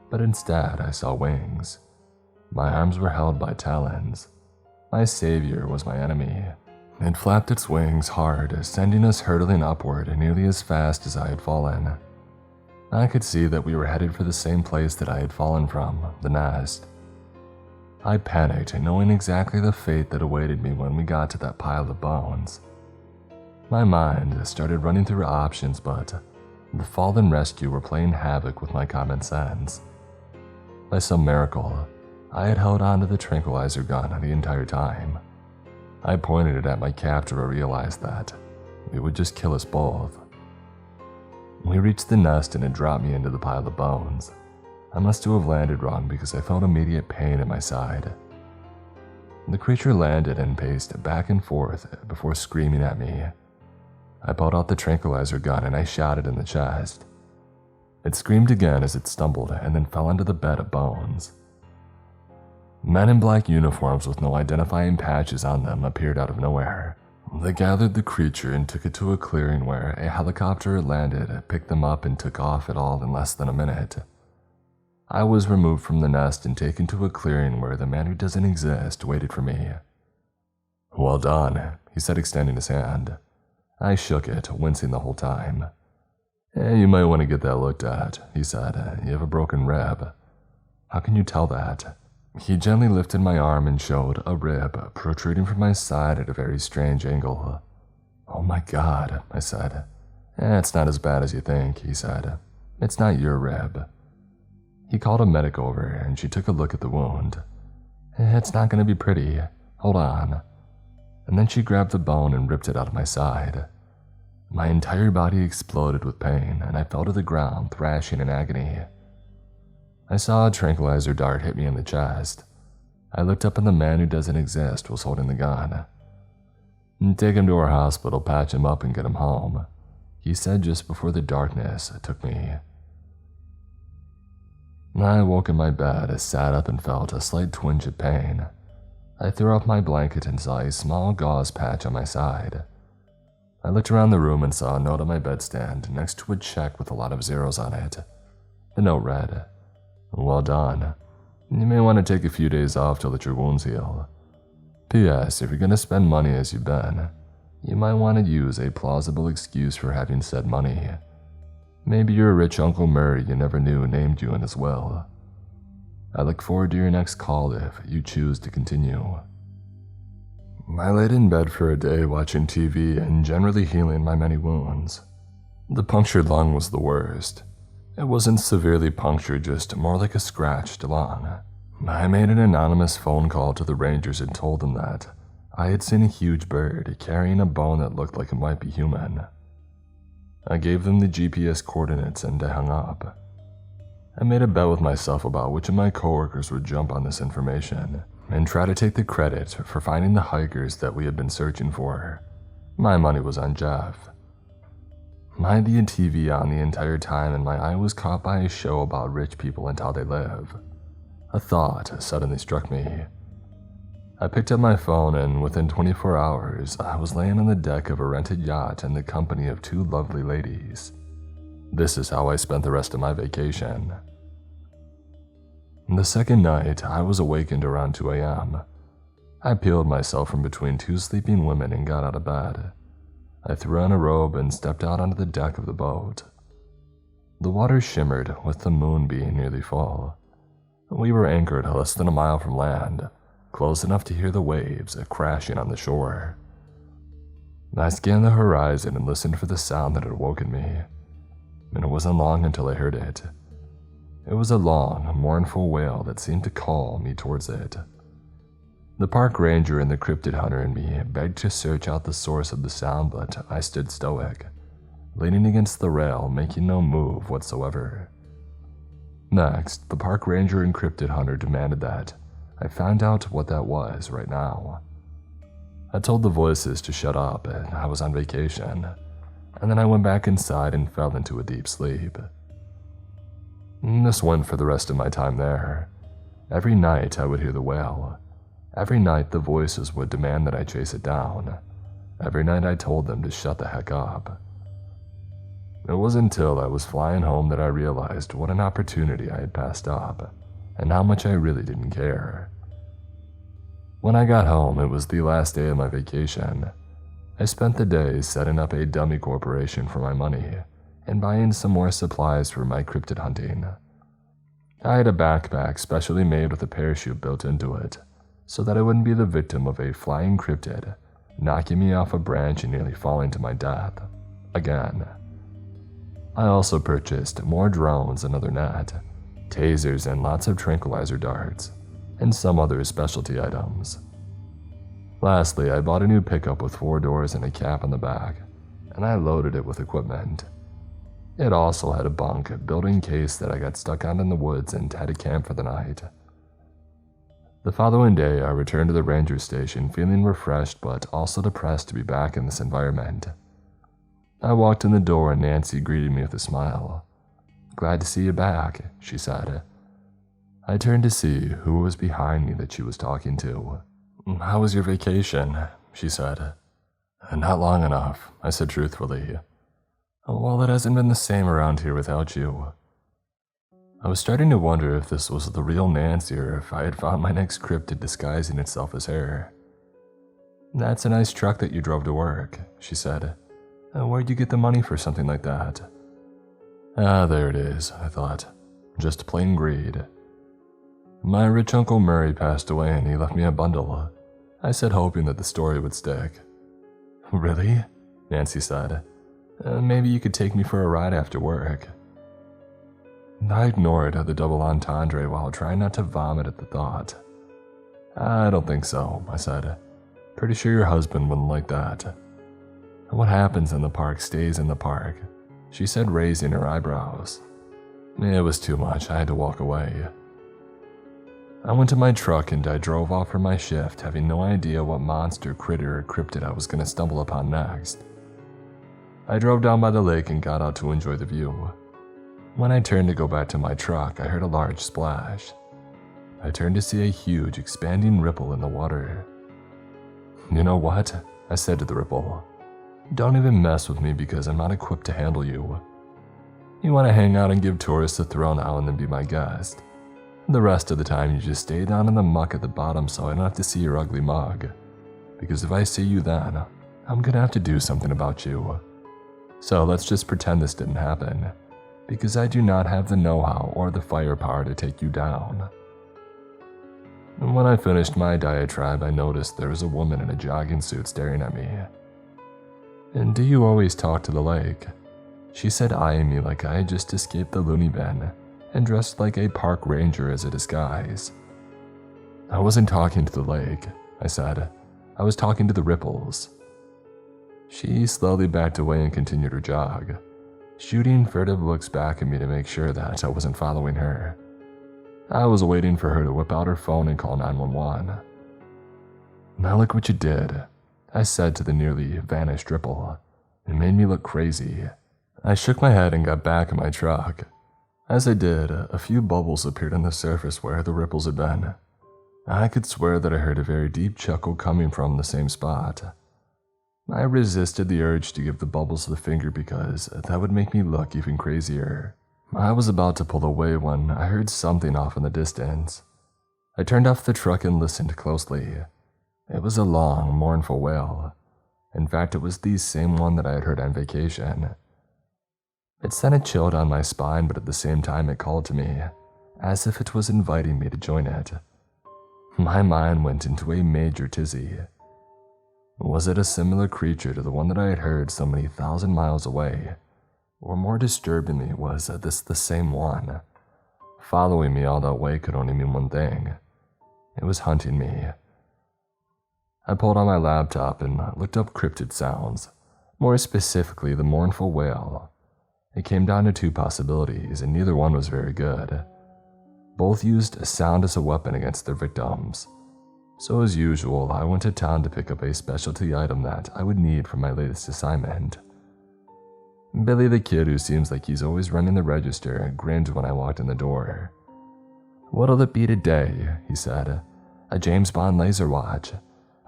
but instead I saw wings. My arms were held by talons. My savior was my enemy. It flapped its wings hard, sending us hurtling upward nearly as fast as I had fallen. I could see that we were headed for the same place that I had fallen from, the nest. I panicked, knowing exactly the fate that awaited me when we got to that pile of bones. My mind started running through options, but the fall and rescue were playing havoc with my common sense. By some miracle, I had held onto the tranquilizer gun the entire time. I pointed it at my captor and realized that it would just kill us both. We reached the nest and it dropped me into the pile of bones. I must have landed wrong because I felt immediate pain in my side. The creature landed and paced back and forth before screaming at me. I pulled out the tranquilizer gun and I shot it in the chest. It screamed again as it stumbled and then fell into the bed of bones. Men in black uniforms with no identifying patches on them appeared out of nowhere. They gathered the creature and took it to a clearing where a helicopter had landed, picked them up, and took off it all in less than a minute. I was removed from the nest and taken to a clearing where the man who doesn't exist waited for me. "Well done," he said, extending his hand. I shook it, wincing the whole time. "You might want to get that looked at," he said. "You have a broken rib." "How can you tell that?" He gently lifted my arm and showed a rib protruding from my side at a very strange angle. "Oh my God," I said. "It's not as bad as you think," he said. "It's not your rib." He called a medic over and she took a look at the wound. "It's not going to be pretty. Hold on." And then she grabbed the bone and ripped it out of my side. My entire body exploded with pain and I fell to the ground, thrashing in agony. I saw a tranquilizer dart hit me in the chest. I looked up and the man who doesn't exist was holding the gun. "Take him to our hospital, patch him up and get him home," he said just before the darkness took me. I woke in my bed, sat up and felt a slight twinge of pain. I threw off my blanket and saw a small gauze patch on my side. I looked around the room and saw a note on my bedstand next to a check with a lot of zeros on it. The note read, "Well done. You may want to take a few days off to let your wounds heal. P.S. If you're going to spend money as you've been, you might want to use a plausible excuse for having said money. Maybe your rich Uncle Murray you never knew named you in his will. I look forward to your next call if you choose to continue." I laid in bed for a day watching TV and generally healing my many wounds. The punctured lung was the worst. It wasn't severely punctured, just more like a scratched lung. I made an anonymous phone call to the Rangers and told them that I had seen a huge bird carrying a bone that looked like it might be human. I gave them the GPS coordinates and I hung up. I made a bet with myself about which of my coworkers would jump on this information and try to take the credit for finding the hikers that we had been searching for. My money was on Jeff. I had the TV on the entire time and my eye was caught by a show about rich people and how they live. A thought suddenly struck me. I picked up my phone and within 24 hours, I was laying on the deck of a rented yacht in the company of two lovely ladies. This is how I spent the rest of my vacation. The second night, I was awakened around 2 a.m. I peeled myself from between two sleeping women and got out of bed. I threw on a robe and stepped out onto the deck of the boat. The water shimmered with the moon being nearly full. We were anchored less than a mile from land, close enough to hear the waves crashing on the shore. I scanned the horizon and listened for the sound that had woken me, and it wasn't long until I heard it. It was a long, mournful wail that seemed to call me towards it. The park ranger and the cryptid hunter in me begged to search out the source of the sound, but I stood stoic, leaning against the rail, making no move whatsoever. Next, the park ranger and cryptid hunter demanded that I find out what that was right now. I told the voices to shut up and I was on vacation, and then I went back inside and fell into a deep sleep. This went for the rest of my time there. Every night I would hear the wail. Every night the voices would demand that I chase it down. Every night I told them to shut the heck up. It wasn't until I was flying home that I realized what an opportunity I had passed up, and how much I really didn't care. When I got home, it was the last day of my vacation. I spent the day setting up a dummy corporation for my money and buying some more supplies for my cryptid hunting. I had a backpack specially made with a parachute built into it, so that I wouldn't be the victim of a flying cryptid knocking me off a branch and nearly falling to my death. Again. I also purchased more drones, another net, tasers, and lots of tranquilizer darts, and some other specialty items. Lastly, I bought a new pickup with 4 doors and a cap on the back, and I loaded it with equipment. It also had a bunk built in case that I got stuck out in the woods and had to camp for the night. The following day, I returned to the ranger station feeling refreshed but also depressed to be back in this environment. I walked in the door and Nancy greeted me with a smile. "Glad to see you back," she said. I turned to see who was behind me that she was talking to. "How was your vacation?" she said. "Not long enough," I said truthfully. "Well, it hasn't been the same around here without you." I was starting to wonder if this was the real Nancy or if I had found my next cryptid disguising itself as her. "That's a nice truck that you drove to work," she said. "Where'd you get the money for something like that?" There it is, I thought. Just plain greed. "My rich Uncle Murray passed away and he left me a bundle," I said, hoping that the story would stick. "Really?" Nancy said. "Maybe you could take me for a ride after work." I ignored the double entendre while trying not to vomit at the thought. "I don't think so," I said. "Pretty sure your husband wouldn't like that." "What happens in the park stays in the park," she said, raising her eyebrows. It was too much. I had to walk away. I went to my truck and I drove off for my shift, having no idea what monster, critter, or cryptid I was going to stumble upon next. I drove down by the lake and got out to enjoy the view. When I turned to go back to my truck, I heard a large splash. I turned to see a huge, expanding ripple in the water. "You know what?" I said to the ripple. "Don't even mess with me because I'm not equipped to handle you. You want to hang out and give tourists a thrill now and then be my guest. The rest of the time you just stay down in the muck at the bottom so I don't have to see your ugly mug. Because if I see you then, I'm gonna have to do something about you. So let's just pretend this didn't happen, because I do not have the know-how or the firepower to take you down." And when I finished my diatribe, I noticed there was a woman in a jogging suit staring at me. "And do you always talk to the lake?" she said, eyeing me like I had just escaped the loony bin and dressed like a park ranger as a disguise. "I wasn't talking to the lake," I said. "I was talking to the ripples." She slowly backed away and continued her jog, shooting furtive looks back at me to make sure that I wasn't following her. I was waiting for her to whip out her phone and call 911. "Now look what you did," I said to the nearly vanished ripple. It made me look crazy. I shook my head and got back in my truck. As I did, a few bubbles appeared on the surface where the ripples had been. I could swear that I heard a very deep chuckle coming from the same spot. I resisted the urge to give the bubbles the finger because that would make me look even crazier. I was about to pull away when I heard something off in the distance. I turned off the truck and listened closely. It was a long, mournful wail. In fact, it was the same one that I had heard on vacation. It sent a chill down my spine, but at the same time it called to me, as if it was inviting me to join it. My mind went into a major tizzy. Was it a similar creature to the one that I had heard so many thousand miles away? Or more disturbingly, was this the same one? Following me all that way could only mean one thing. It was hunting me. I pulled on my laptop and looked up cryptid sounds, more specifically the mournful wail. It came down to 2 possibilities, and neither one was very good. Both used sound as a weapon against their victims. So as usual, I went to town to pick up a specialty item that I would need for my latest assignment. Billy, the kid who seems like he's always running the register, grinned when I walked in the door. "What'll it be today?" he said. "A James Bond laser watch.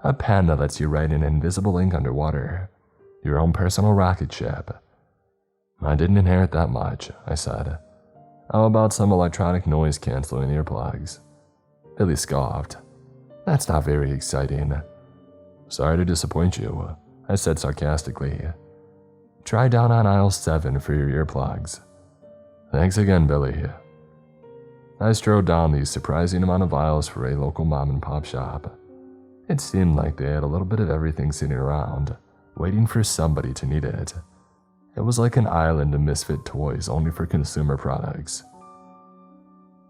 A pen that lets you write in invisible ink underwater. Your own personal rocket ship." "I didn't inherit that much," I said. "How about some electronic noise-canceling earplugs?" Billy scoffed. "That's not very exciting." "Sorry to disappoint you," I said sarcastically. "Try down on aisle 7 for your earplugs." "Thanks again, Billy." I strode down the surprising amount of aisles for a local mom and pop shop. It seemed like they had a little bit of everything sitting around, waiting for somebody to need it. It was like an island of misfit toys only for consumer products.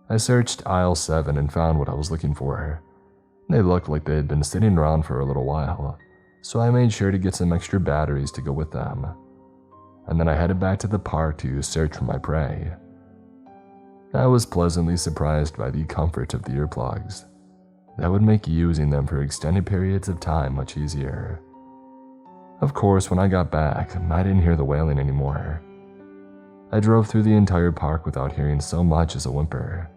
I searched aisle 7 and found what I was looking for. They looked like they had been sitting around for a little while, so I made sure to get some extra batteries to go with them. And then I headed back to the park to search for my prey. I was pleasantly surprised by the comfort of the earplugs. That would make using them for extended periods of time much easier. Of course, when I got back, I didn't hear the wailing anymore. I drove through the entire park without hearing so much as a whimper.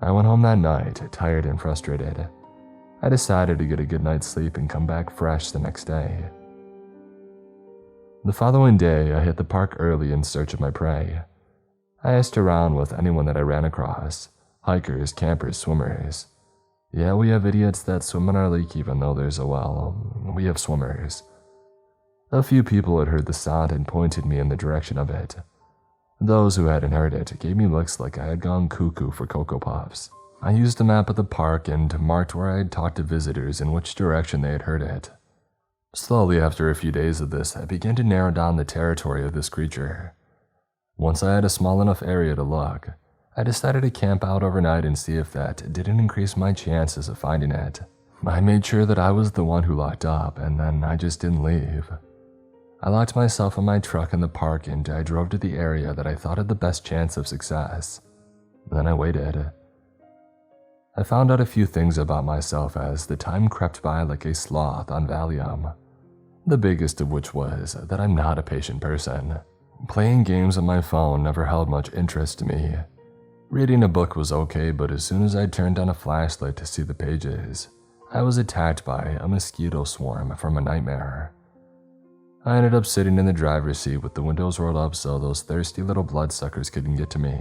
I went home that night, tired and frustrated. I decided to get a good night's sleep and come back fresh the next day. The following day, I hit the park early in search of my prey. I asked around with anyone that I ran across, hikers, campers, swimmers. Yeah, we have idiots that swim in our lake even though there's a well. We have swimmers. A few people had heard the sound and pointed me in the direction of it. Those who hadn't heard it gave me looks like I had gone cuckoo for Cocoa Puffs. I used a map of the park and marked where I had talked to visitors in which direction they had heard it. Slowly, after a few days of this, I began to narrow down the territory of this creature. Once I had a small enough area to look, I decided to camp out overnight and see if that didn't increase my chances of finding it. I made sure that I was the one who locked up, and then I just didn't leave. I locked myself in my truck in the park and I drove to the area that I thought had the best chance of success. Then I waited. I found out a few things about myself as the time crept by like a sloth on Valium. The biggest of which was that I'm not a patient person. Playing games on my phone never held much interest to me. Reading a book was okay, but as soon as I turned on a flashlight to see the pages, I was attacked by a mosquito swarm from a nightmare. I ended up sitting in the driver's seat with the windows rolled up so those thirsty little bloodsuckers couldn't get to me.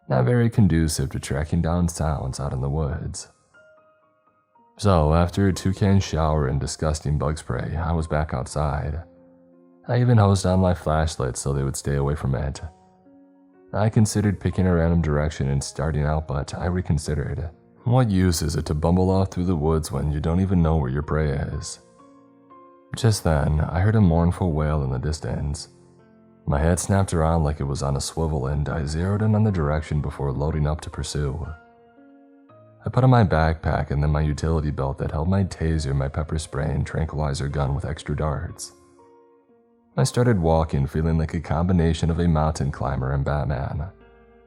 Not very conducive to tracking down sounds out in the woods. So, after a toucan shower and disgusting bug spray, I was back outside. I even hosed on my flashlight so they would stay away from it. I considered picking a random direction and starting out, but I reconsidered. What use is it to bumble off through the woods when you don't even know where your prey is? Just then, I heard a mournful wail in the distance. My head snapped around like it was on a swivel and I zeroed in on the direction before loading up to pursue. I put on my backpack and then my utility belt that held my taser, my pepper spray, and tranquilizer gun with extra darts. I started walking, feeling like a combination of a mountain climber and Batman.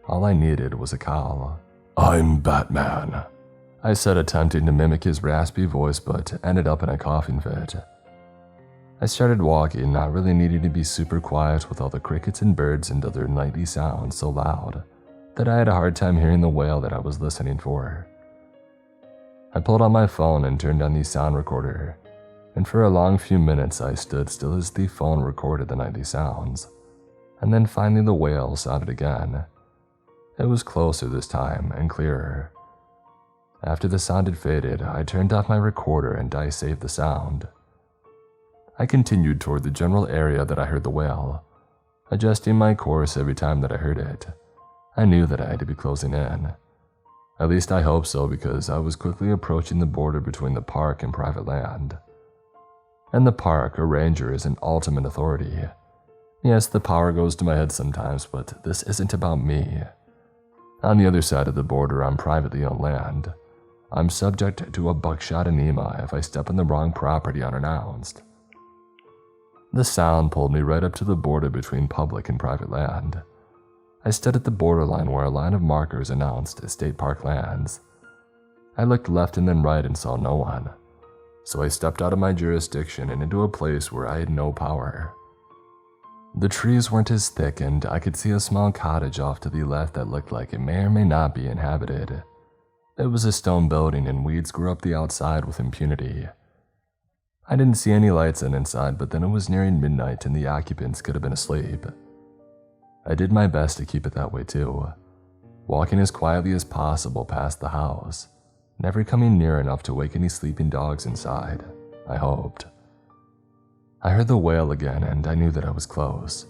All I needed was a call. "I'm Batman," I said, attempting to mimic his raspy voice, but ended up in a coughing fit. I started walking, not really needing to be super quiet with all the crickets and birds and other nightly sounds so loud that I had a hard time hearing the wail that I was listening for. I pulled out my phone and turned on the sound recorder, and for a long few minutes I stood still as the phone recorded the nightly sounds, and then finally the wail sounded again. It was closer this time and clearer. After the sound had faded, I turned off my recorder and I saved the sound. I continued toward the general area that I heard the wail, adjusting my course every time that I heard it. I knew that I had to be closing in. At least I hoped so, because I was quickly approaching the border between the park and private land. In the park, a ranger is an ultimate authority. Yes, the power goes to my head sometimes, but this isn't about me. On the other side of the border, on privately owned land, I'm subject to a buckshot anemia if I step on the wrong property unannounced. The sound pulled me right up to the border between public and private land. I stood at the borderline where a line of markers announced state park lands. I looked left and then right and saw no one, so I stepped out of my jurisdiction and into a place where I had no power. The trees weren't as thick and I could see a small cottage off to the left that looked like it may or may not be inhabited. It was a stone building and weeds grew up the outside with impunity. I didn't see any lights inside, but then it was nearing midnight and the occupants could have been asleep. I did my best to keep it that way too, walking as quietly as possible past the house, never coming near enough to wake any sleeping dogs inside, I hoped. I heard the wail again and I knew that I was close.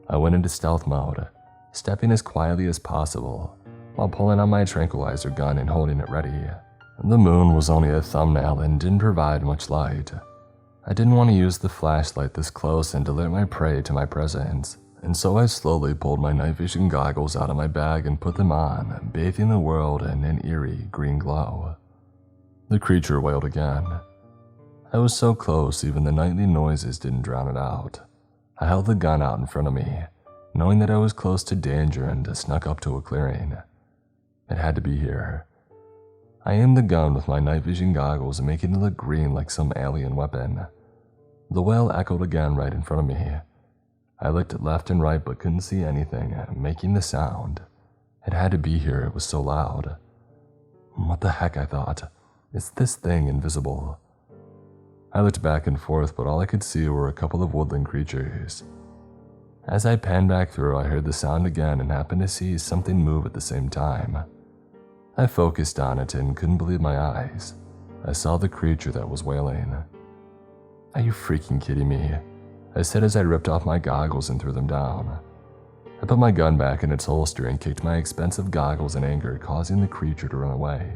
I went into stealth mode, stepping as quietly as possible, while pulling out my tranquilizer gun and holding it ready. The moon was only a thumbnail and didn't provide much light. I didn't want to use the flashlight this close and alert my prey to my presence, and so I slowly pulled my night vision goggles out of my bag and put them on, bathing the world in an eerie green glow. The creature wailed again. I was so close, even the nightly noises didn't drown it out. I held the gun out in front of me, knowing that I was close to danger and snuck up to a clearing. It had to be here. I aimed the gun with my night vision goggles, making it look green like some alien weapon. The wail echoed again right in front of me. I looked left and right but couldn't see anything making the sound. It had to be here, it was so loud. What the heck, I thought. Is this thing invisible? I looked back and forth, but all I could see were a couple of woodland creatures. As I panned back through, I heard the sound again and happened to see something move at the same time. I focused on it and couldn't believe my eyes. I saw the creature that was wailing. Are you freaking kidding me? I said as I ripped off my goggles and threw them down. I put my gun back in its holster and kicked my expensive goggles in anger, causing the creature to run away.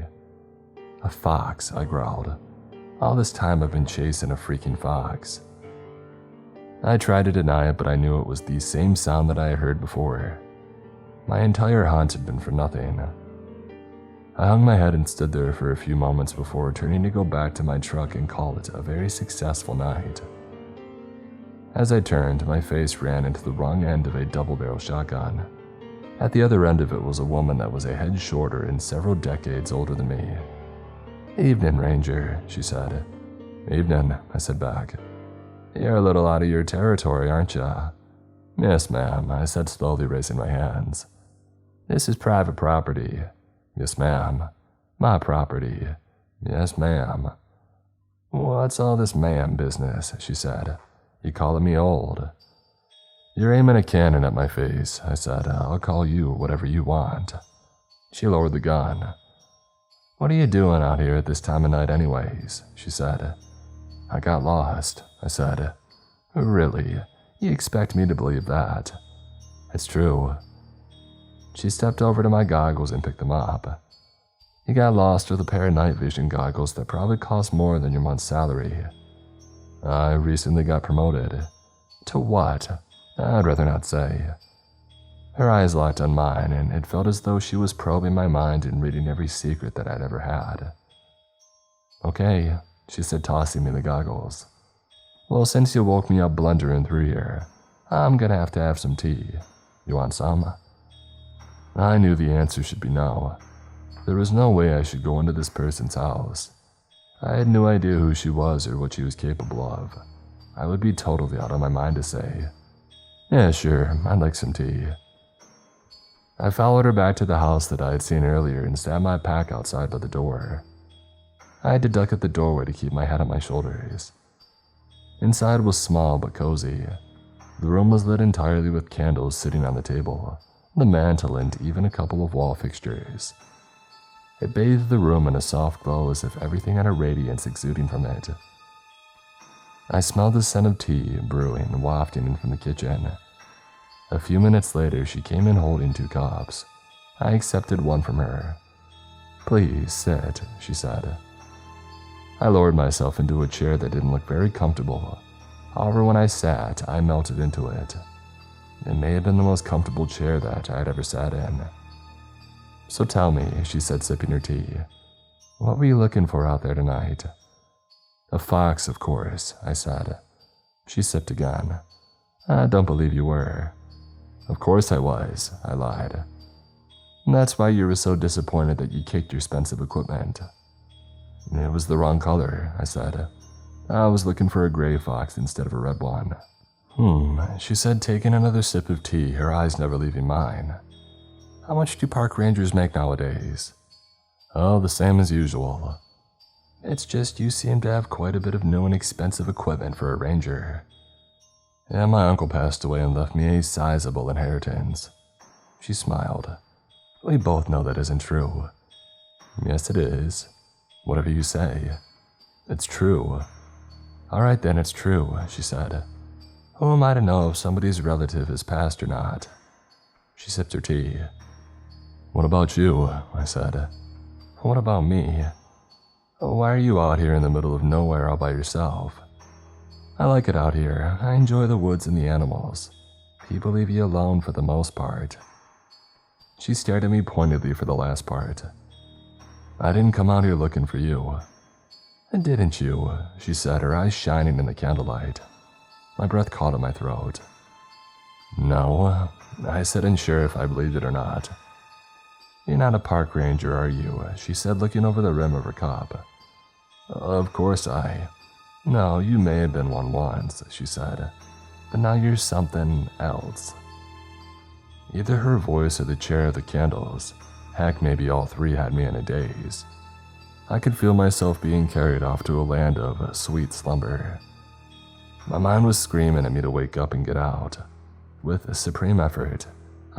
A fox, I growled. All this time I've been chasing a freaking fox. I tried to deny it, but I knew it was the same sound that I had heard before. My entire hunt had been for nothing. I hung my head and stood there for a few moments before turning to go back to my truck and call it a very successful night. As I turned, my face ran into the wrong end of a double-barrel shotgun. At the other end of it was a woman that was a head shorter and several decades older than me. "Evening, Ranger," she said. "Evening," I said back. "You're a little out of your territory, aren't you?" "Yes, ma'am," I said, slowly raising my hands. "This is private property." "Yes, ma'am." "My property." "Yes, ma'am." "What's all this ma'am business?" she said. "You calling me old?" "You're aiming a cannon at my face," I said. "I'll call you whatever you want." She lowered the gun. "What are you doing out here at this time of night anyways?" she said. "I got lost," I said. "Really? You expect me to believe that?" "It's true." She stepped over to my goggles and picked them up. "You got lost with a pair of night vision goggles that probably cost more than your month's salary." "I recently got promoted." "To what?" "I'd rather not say." Her eyes locked on mine, and it felt as though she was probing my mind and reading every secret that I'd ever had. "Okay," she said, tossing me the goggles. "Well, since you woke me up blundering through here, I'm gonna have to have some tea. You want some?" I knew the answer should be no. There was no way I should go into this person's house. I had no idea who she was or what she was capable of. I would be totally out of my mind to say, "Yeah, sure, I'd like some tea." I followed her back to the house that I had seen earlier and sat my pack outside by the door. I had to duck at the doorway to keep my head on my shoulders. Inside was small but cozy. The room was lit entirely with candles sitting on the table, the mantel, and even a couple of wall fixtures. It bathed the room in a soft glow as if everything had a radiance exuding from it. I smelled the scent of tea brewing, wafting in from the kitchen. A few minutes later, she came in holding 2 cups. I accepted one from her. "Please, sit," she said. I lowered myself into a chair that didn't look very comfortable. However, when I sat, I melted into it. It may have been the most comfortable chair that I had ever sat in. "So tell me," she said, sipping her tea, "what were you looking for out there tonight?" "A fox, of course," I said. She sipped again. "I don't believe you were." "Of course I was," I lied. "That's why you were so disappointed that you kicked your expensive equipment." "It was the wrong color," I said. "I was looking for a gray fox instead of a red one." She said, taking another sip of tea, her eyes never leaving mine. "How much do park rangers make nowadays?" "Oh, the same as usual." "It's just you seem to have quite a bit of new and expensive equipment for a ranger." "Yeah, my uncle passed away and left me a sizable inheritance." She smiled. "We both know that isn't true." "Yes, it is. Whatever you say. It's true." "All right then, it's true," she said. "Who am I to know if somebody's relative is passed or not?" She sipped her tea. "What about you?" I said. "What about me? Why are you out here in the middle of nowhere all by yourself?" "I like it out here. I enjoy the woods and the animals. People leave you alone for the most part." She stared at me pointedly for the last part. "I didn't come out here looking for you." "Didn't you?" she said, her eyes shining in the candlelight. My breath caught in my throat. "No," I said, unsure if I believed it or not. "You're not a park ranger, are you?" she said, looking over the rim of her cup. "Of course I..." "No, you may have been one once," she said, "but now you're something else." Either her voice or the chair or the candles, heck, maybe all three, had me in a daze. I could feel myself being carried off to a land of sweet slumber. My mind was screaming at me to wake up and get out. With a supreme effort,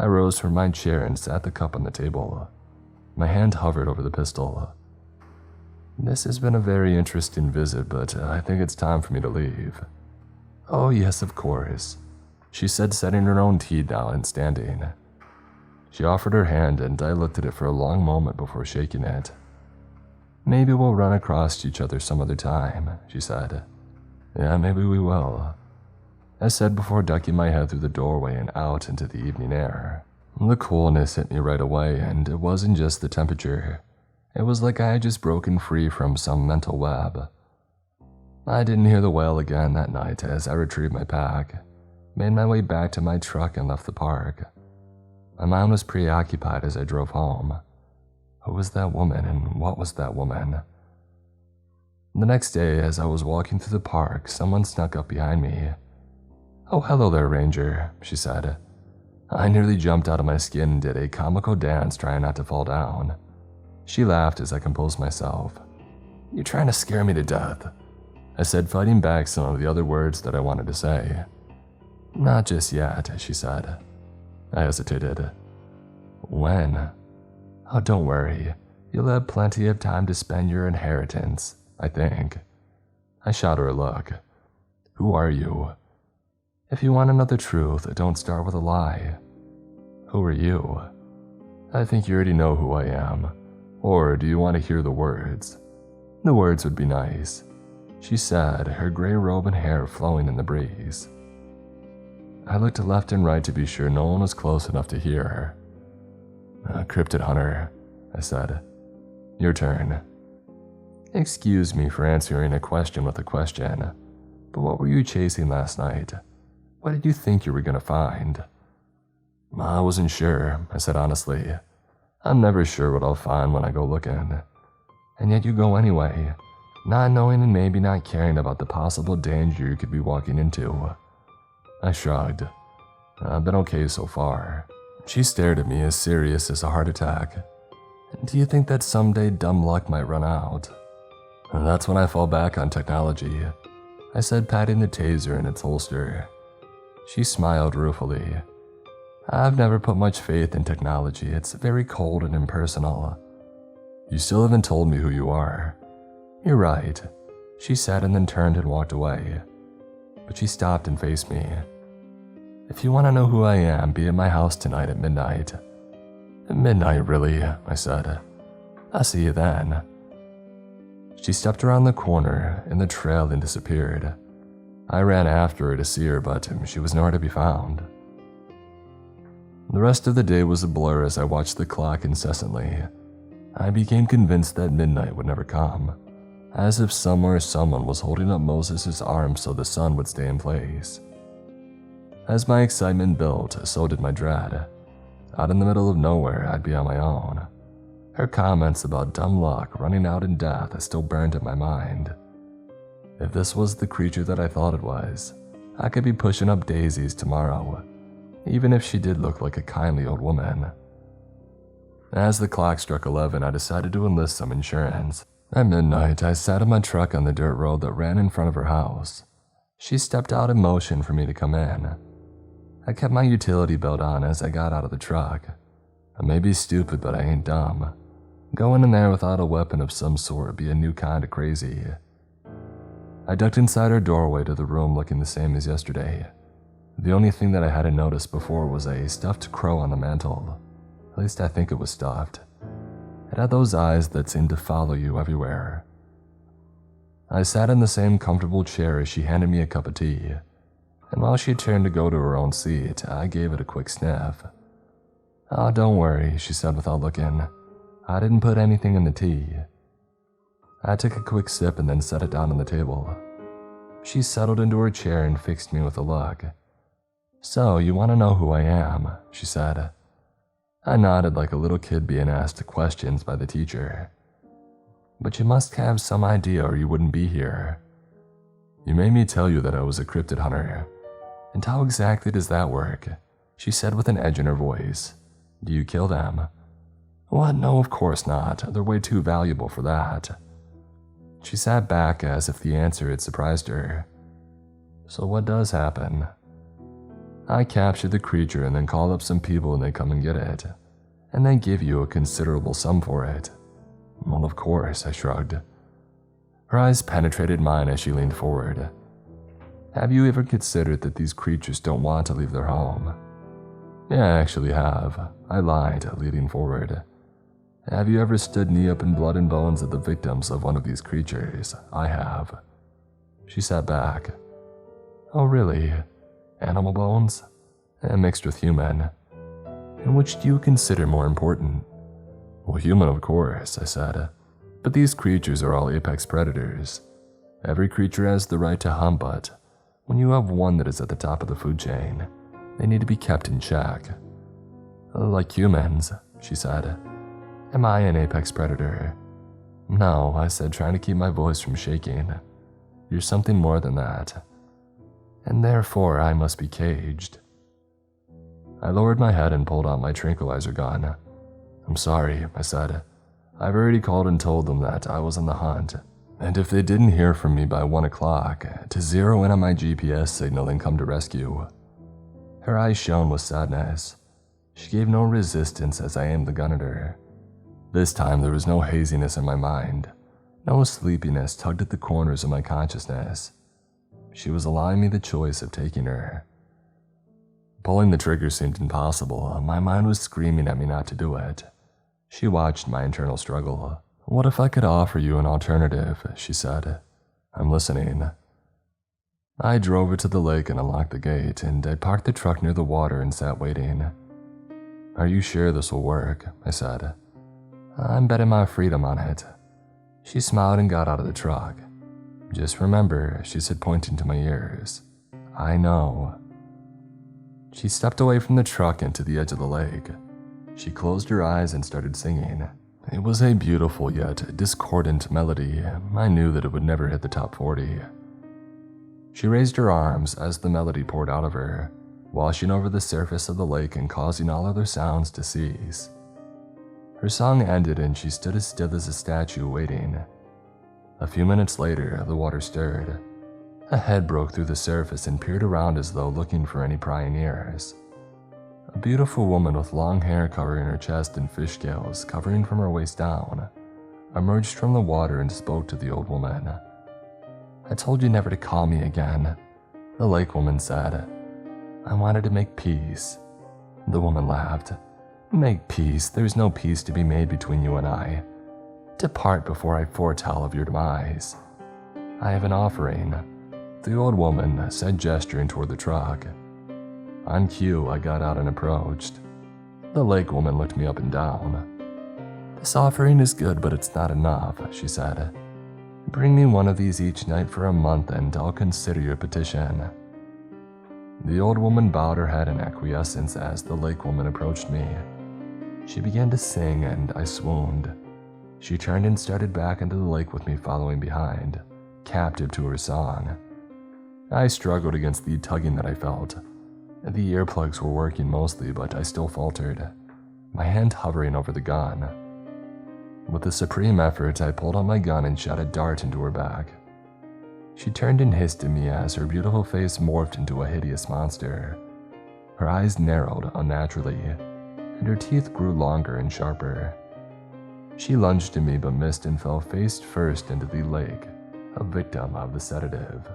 I rose from my chair and sat the cup on the table. My hand hovered over the pistol. "This has been a very interesting visit, but I think it's time for me to leave." "Oh yes, of course," she said, setting her own tea down and standing. She offered her hand and I looked at it for a long moment before shaking it. "Maybe we'll run across each other some other time," she said. "Yeah, maybe we will," I said before ducking my head through the doorway and out into the evening air. The coolness hit me right away, and it wasn't just the temperature. It was like I had just broken free from some mental web. I didn't hear the wail again that night as I retrieved my pack, made my way back to my truck and left the park. My mind was preoccupied as I drove home. Who was that woman and what was that woman? The next day, as I was walking through the park, someone snuck up behind me. "Oh, hello there, Ranger," she said. I nearly jumped out of my skin and did a comical dance trying not to fall down. She laughed as I composed myself. "You're trying to scare me to death," I said, fighting back some of the other words that I wanted to say. "Not just yet," she said. I hesitated. "When?" "Oh, don't worry. You'll have plenty of time to spend your inheritance, I think." I shot her a look. "Who are you?" "If you want to know the truth, don't start with a lie." "Who are you?" "I think you already know who I am. Or do you want to hear the words?" "The words would be nice," she said, her gray robe and hair flowing in the breeze. I looked left and right to be sure no one was close enough to hear her. "Cryptid hunter," I said. "Your turn." "Excuse me for answering a question with a question, but what were you chasing last night? What did you think you were going to find?" "I wasn't sure," I said honestly. "I'm never sure what I'll find when I go looking. And yet you go anyway, not knowing and maybe not caring about the possible danger you could be walking into." I shrugged. "I've been okay so far." She stared at me as serious as a heart attack. "Do you think that someday dumb luck might run out?" "That's when I fall back on technology," I said, patting the taser in its holster. She smiled ruefully. "I've never put much faith in technology. It's very cold and impersonal." "You still haven't told me who you are." "You're right," she said, and then turned and walked away. But she stopped and faced me. "If you want to know who I am, be at my house tonight at midnight." "At midnight, really?" I said. "I'll see you then." She stepped around the corner in the trail and disappeared. I ran after her to see her, but she was nowhere to be found. The rest of the day was a blur as I watched the clock incessantly. I became convinced that midnight would never come, as if somewhere someone was holding up Moses' arm so the sun would stay in place. As my excitement built, so did my dread. Out in the middle of nowhere, I'd be on my own. Her comments about dumb luck running out in death still burned in my mind. If this was the creature that I thought it was, I could be pushing up daisies tomorrow, even if she did look like a kindly old woman. As the clock struck 11, I decided to enlist some insurance. At midnight, I sat in my truck on the dirt road that ran in front of her house. She stepped out and motioned for me to come in. I kept my utility belt on as I got out of the truck. I may be stupid, but I ain't dumb. Going in there without a weapon of some sort would be a new kind of crazy. I ducked inside her doorway to the room looking the same as yesterday. The only thing that I hadn't noticed before was a stuffed crow on the mantel. At least I think it was stuffed. It had those eyes that seemed to follow you everywhere. I sat in the same comfortable chair as she handed me a cup of tea, and while she turned to go to her own seat, I gave it a quick sniff. "Oh, don't worry," she said without looking. "I didn't put anything in the tea." I took a quick sip and then set it down on the table. She settled into her chair and fixed me with a look. "So, you want to know who I am?" she said. I nodded like a little kid being asked questions by the teacher. "But you must have some idea or you wouldn't be here. You made me tell you that I was a cryptid hunter. And how exactly does that work?" she said with an edge in her voice. "Do you kill them?" "What? No, of course not. They're way too valuable for that." She sat back as if the answer had surprised her. "So what does happen?" "I capture the creature and then call up some people and they come and get it. And they give you a considerable sum for it." "Well, of course," I shrugged. Her eyes penetrated mine as she leaned forward. "Have you ever considered that these creatures don't want to leave their home?" "Yeah, I actually have," I lied, leaning forward. "Have you ever stood knee up in blood and bones at the victims of one of these creatures?" "I have." She sat back. "Oh, really? Animal bones?" "Mixed with human." "And which do you consider more important?" "Well, human, of course," I said. "But these creatures are all apex predators. Every creature has the right to hunt, but when you have one that is at the top of the food chain, they need to be kept in check." "Like humans," she said. "Am I an apex predator?" "No," I said, trying to keep my voice from shaking. "You're something more than that. And therefore I must be caged." I lowered my head and pulled out my tranquilizer gun. "I'm sorry," I said. "I've already called and told them that I was on the hunt, and if they didn't hear from me by 1 o'clock, to zero in on my GPS signal and come to rescue." Her eyes shone with sadness. She gave no resistance as I aimed the gun at her. This time there was no haziness in my mind. No sleepiness tugged at the corners of my consciousness. She was allowing me the choice of taking her. Pulling the trigger seemed impossible. My mind was screaming at me not to do it. She watched my internal struggle. "What if I could offer you an alternative?" she said. "I'm listening." I drove her to the lake and unlocked the gate, and I parked the truck near the water and sat waiting. "Are you sure this will work?" I said. "I'm betting my freedom on it." She smiled and got out of the truck. "Just remember," she said, pointing to my ears. "I know." She stepped away from the truck and to the edge of the lake. She closed her eyes and started singing. It was a beautiful yet discordant melody. I knew that it would never hit the top 40. She raised her arms as the melody poured out of her, washing over the surface of the lake and causing all other sounds to cease. Her song ended and she stood as still as a statue waiting. A few minutes later, the water stirred. A head broke through the surface and peered around as though looking for any prying ears. A beautiful woman with long hair covering her chest and fish scales covering from her waist down emerged from the water and spoke to the old woman. "I told you never to call me again," the lake woman said. "I wanted to make peace." The woman laughed. "Make peace? There's no peace to be made between you and I. Depart before I foretell of your demise. I have an offering," the old woman said, gesturing toward the truck. On cue, I got out and approached. The lake woman looked me up and down. "This offering is good, but it's not enough," she said. "Bring me one of these each night for a month and I'll consider your petition." The old woman bowed her head in acquiescence as the lake woman approached me. She began to sing and I swooned. She turned and started back into the lake with me following behind, captive to her song. I struggled against the tugging that I felt. The earplugs were working mostly, but I still faltered, my hand hovering over the gun. With a supreme effort, I pulled out my gun and shot a dart into her back. She turned and hissed at me as her beautiful face morphed into a hideous monster. Her eyes narrowed unnaturally, and her teeth grew longer and sharper. She lunged at me but missed and fell face first into the lake, a victim of the sedative.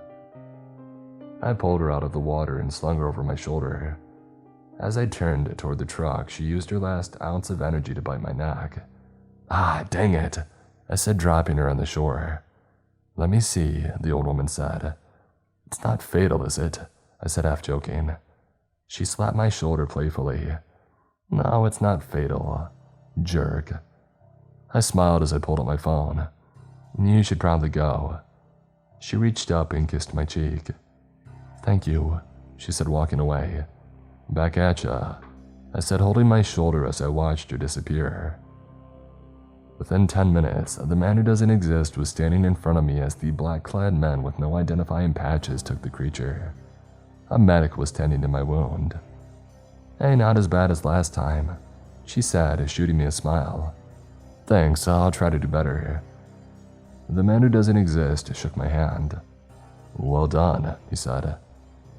I pulled her out of the water and slung her over my shoulder. As I turned toward the truck, she used her last ounce of energy to bite my neck. "Ah, dang it," I said, dropping her on the shore. "Let me see," the old woman said. "It's not fatal, is it?" I said, half joking. She slapped my shoulder playfully. "No, it's not fatal. Jerk." I smiled as I pulled up my phone. "You should probably go." She reached up and kissed my cheek. "Thank you," she said, walking away. "Back at ya," I said, holding my shoulder as I watched her disappear. Within 10 minutes, the man who doesn't exist was standing in front of me as the black-clad men with no identifying patches took the creature. A medic was tending to my wound. "Hey, not as bad as last time," she said, shooting me a smile. "Thanks, I'll try to do better." The man who doesn't exist shook my hand. "Well done," he said.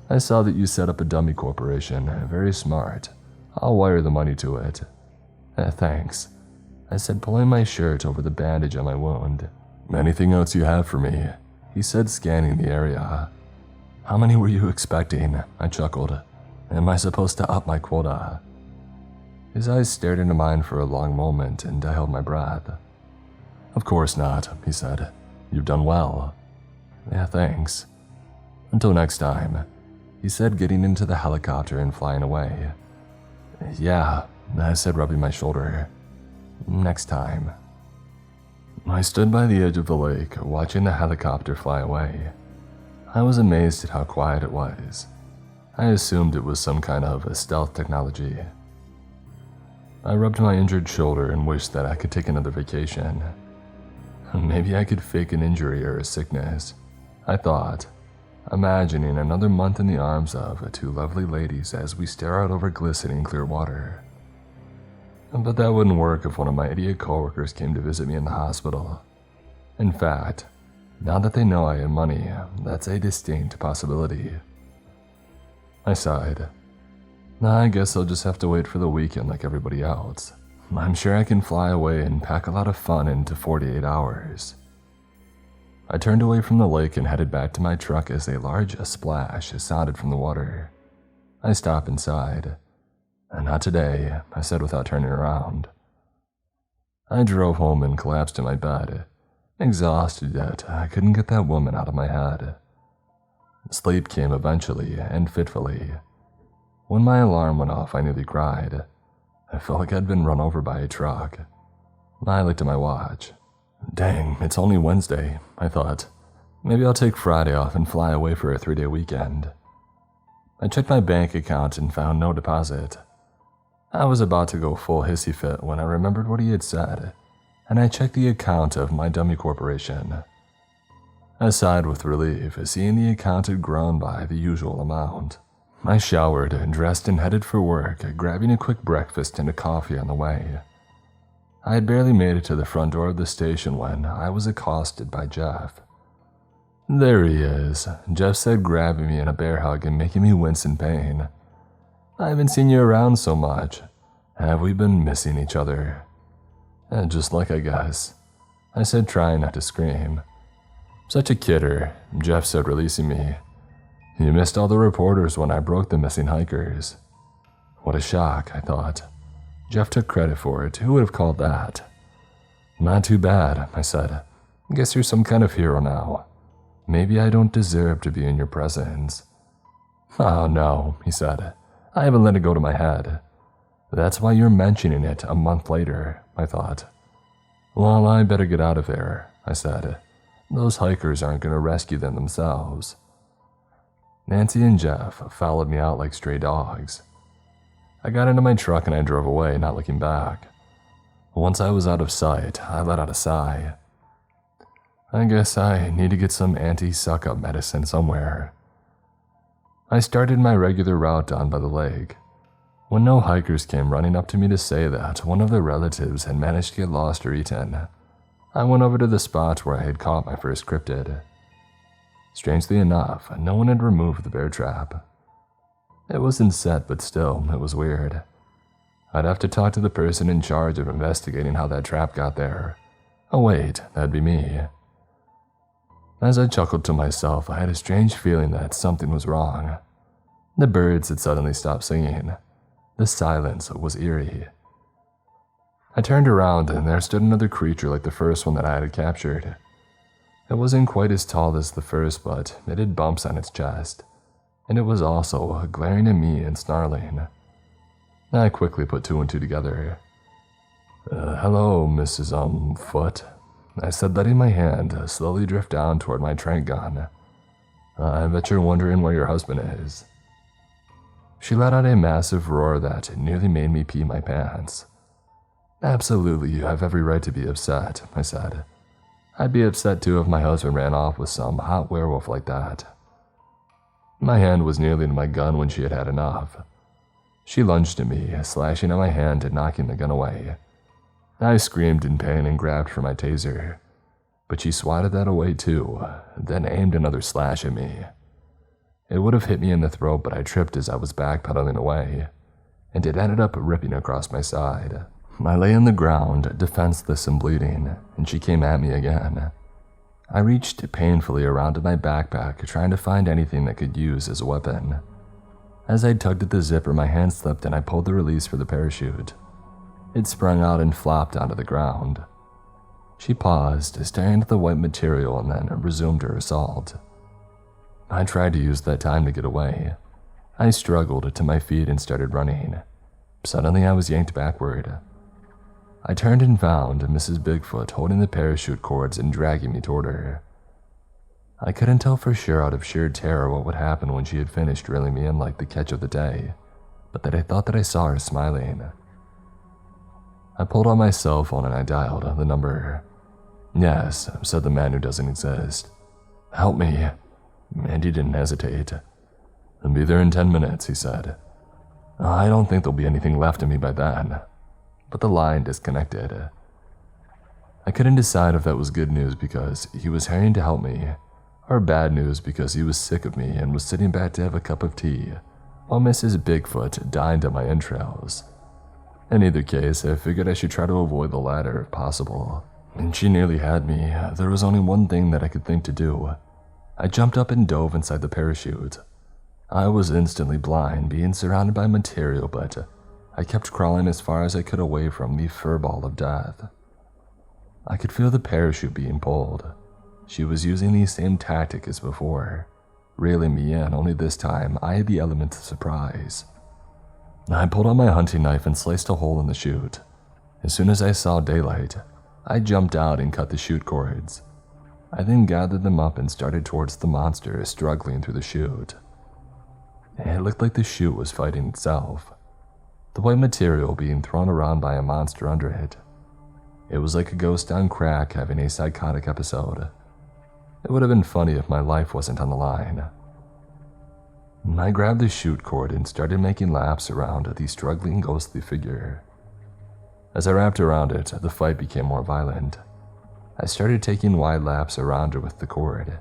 "I saw that you set up a dummy corporation. Very smart. I'll wire the money to it." Thanks," I said, pulling my shirt over the bandage on my wound. "Anything else you have for me?" he said, scanning the area. "How many were you expecting?" I chuckled. "Am I supposed to up my quota?" His eyes stared into mine for a long moment, and I held my breath. "Of course not," he said. "You've done well." "Yeah, thanks." "Until next time," he said, getting into the helicopter and flying away. "Yeah," I said, rubbing my shoulder. "Next time." I stood by the edge of the lake, watching the helicopter fly away. I was amazed at how quiet it was. I assumed it was some kind of a stealth technology. I rubbed my injured shoulder and wished that I could take another vacation. Maybe I could fake an injury or a sickness, I thought, imagining another month in the arms of two lovely ladies as we stare out over glistening clear water. But that wouldn't work if one of my idiot coworkers came to visit me in the hospital. In fact, now that they know I have money, that's a distinct possibility. I sighed. I guess I'll just have to wait for the weekend like everybody else. I'm sure I can fly away and pack a lot of fun into 48 hours. I turned away from the lake and headed back to my truck as a large splash sounded from the water. I stopped inside. "Not today," I said without turning around. I drove home and collapsed in my bed, exhausted yet I couldn't get that woman out of my head. Sleep came eventually and fitfully. When my alarm went off, I nearly cried. I felt like I'd been run over by a truck. I looked at my watch. Dang, it's only Wednesday, I thought. Maybe I'll take Friday off and fly away for a 3-day weekend. I checked my bank account and found no deposit. I was about to go full hissy fit when I remembered what he had said, and I checked the account of my dummy corporation. I sighed with relief, seeing the account had grown by the usual amount. I showered, dressed, and headed for work, grabbing a quick breakfast and a coffee on the way. I had barely made it to the front door of the station when I was accosted by Jeff. "There he is," Jeff said, grabbing me in a bear hug and making me wince in pain. "I haven't seen you around so much. Have we been missing each other?" "Just like I guess," I said, trying not to scream. "Such a kidder," Jeff said, releasing me. "You missed all the reporters when I broke the missing hikers." What a shock, I thought. Jeff took credit for it. Who would have called that? "Not too bad," I said. "Guess you're some kind of hero now. Maybe I don't deserve to be in your presence." "Oh no," he said. "I haven't let it go to my head." "That's why you're mentioning it a month later," I thought. "Well, I better get out of there," I said. "Those hikers aren't going to rescue them themselves." Nancy and Jeff followed me out like stray dogs. I got into my truck and I drove away, not looking back. Once I was out of sight, I let out a sigh. I guess I need to get some anti-suck-up medicine somewhere. I started my regular route down by the lake. When no hikers came running up to me to say that one of their relatives had managed to get lost or eaten, I went over to the spot where I had caught my first cryptid. Strangely enough, no one had removed the bear trap. It wasn't set, but still, it was weird. I'd have to talk to the person in charge of investigating how that trap got there. Oh wait, that'd be me. As I chuckled to myself, I had a strange feeling that something was wrong. The birds had suddenly stopped singing. The silence was eerie. I turned around and there stood another creature like the first one that I had captured. It wasn't quite as tall as the first, but it had bumps on its chest, and it was also glaring at me and snarling. I quickly put two and two together. Hello, Mrs. Foot, I said, letting my hand slowly drift down toward my trank gun. I bet you're wondering where your husband is. She let out a massive roar that nearly made me pee my pants. Absolutely, you have every right to be upset, I said. I'd be upset too if my husband ran off with some hot werewolf like that. My hand was nearly to my gun when she had had enough. She lunged at me, slashing at my hand and knocking the gun away. I screamed in pain and grabbed for my taser, but she swatted that away too, then aimed another slash at me. It would have hit me in the throat, but I tripped as I was backpedaling away, and it ended up ripping across my side. I lay on the ground, defenseless and bleeding, and she came at me again. I reached painfully around to my backpack, trying to find anything that could use as a weapon. As I tugged at the zipper, my hand slipped and I pulled the release for the parachute. It sprung out and flopped onto the ground. She paused, staring at the white material, and then resumed her assault. I tried to use that time to get away. I struggled to my feet and started running. Suddenly, I was yanked backward. I turned and found Mrs. Bigfoot holding the parachute cords and dragging me toward her. I couldn't tell for sure out of sheer terror what would happen when she had finished reeling me in like the catch of the day, but that I thought that I saw her smiling. I pulled out my cell phone and I dialed the number. Yes, said the man who doesn't exist. Help me. And he didn't hesitate. I'll be there in 10 minutes, he said. I don't think there'll be anything left of me by then. But the line disconnected. I couldn't decide if that was good news because he was hurrying to help me, or bad news because he was sick of me and was sitting back to have a cup of tea, while Mrs. Bigfoot dined on my entrails. In either case, I figured I should try to avoid the latter if possible. And she nearly had me. There was only one thing that I could think to do. I jumped up and dove inside the parachute. I was instantly blind, being surrounded by material, but I kept crawling as far as I could away from the furball of death. I could feel the parachute being pulled. She was using the same tactic as before, reeling me in, only this time I had the element of surprise. I pulled out my hunting knife and sliced a hole in the chute. As soon as I saw daylight, I jumped out and cut the chute cords. I then gathered them up and started towards the monster struggling through the chute. It looked like the chute was fighting itself, the white material being thrown around by a monster under it. It was like a ghost on crack having a psychotic episode. It would have been funny if my life wasn't on the line. I grabbed the chute cord and started making laps around the struggling ghostly figure. As I wrapped around it, the fight became more violent. I started taking wide laps around her with the cord,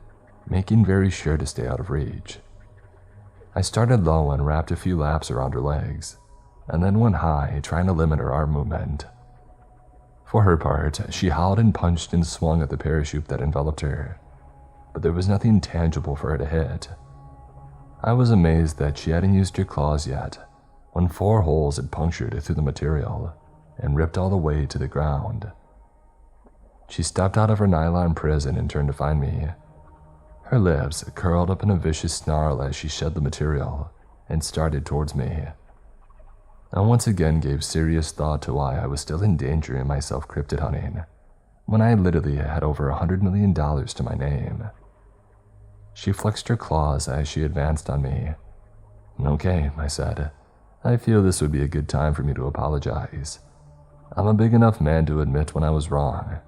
making very sure to stay out of reach. I started low and wrapped a few laps around her legs, and then went high, trying to limit her arm movement. For her part, she howled and punched and swung at the parachute that enveloped her, but there was nothing tangible for her to hit. I was amazed that she hadn't used her claws yet, when 4 holes had punctured through the material and ripped all the way to the ground. She stepped out of her nylon prison and turned to find me. Her lips curled up in a vicious snarl as she shed the material and started towards me. I once again gave serious thought to why I was still endangering myself cryptid hunting, when I literally had over $100 million to my name. She flexed her claws as she advanced on me. Okay, I said. I feel this would be a good time for me to apologize. I'm a big enough man to admit when I was wrong.